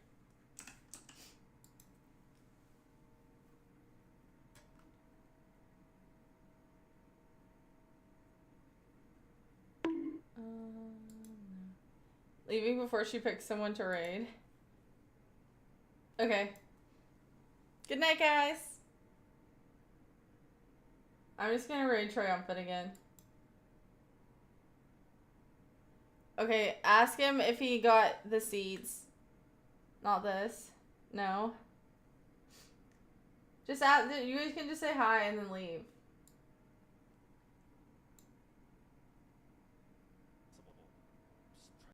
Leaving before she picks someone to raid. Okay. Good night, guys. I'm just gonna raid Triumphant again. Okay, ask him if he got the seeds. Not this. No. Just ask, you guys can just say hi and then leave.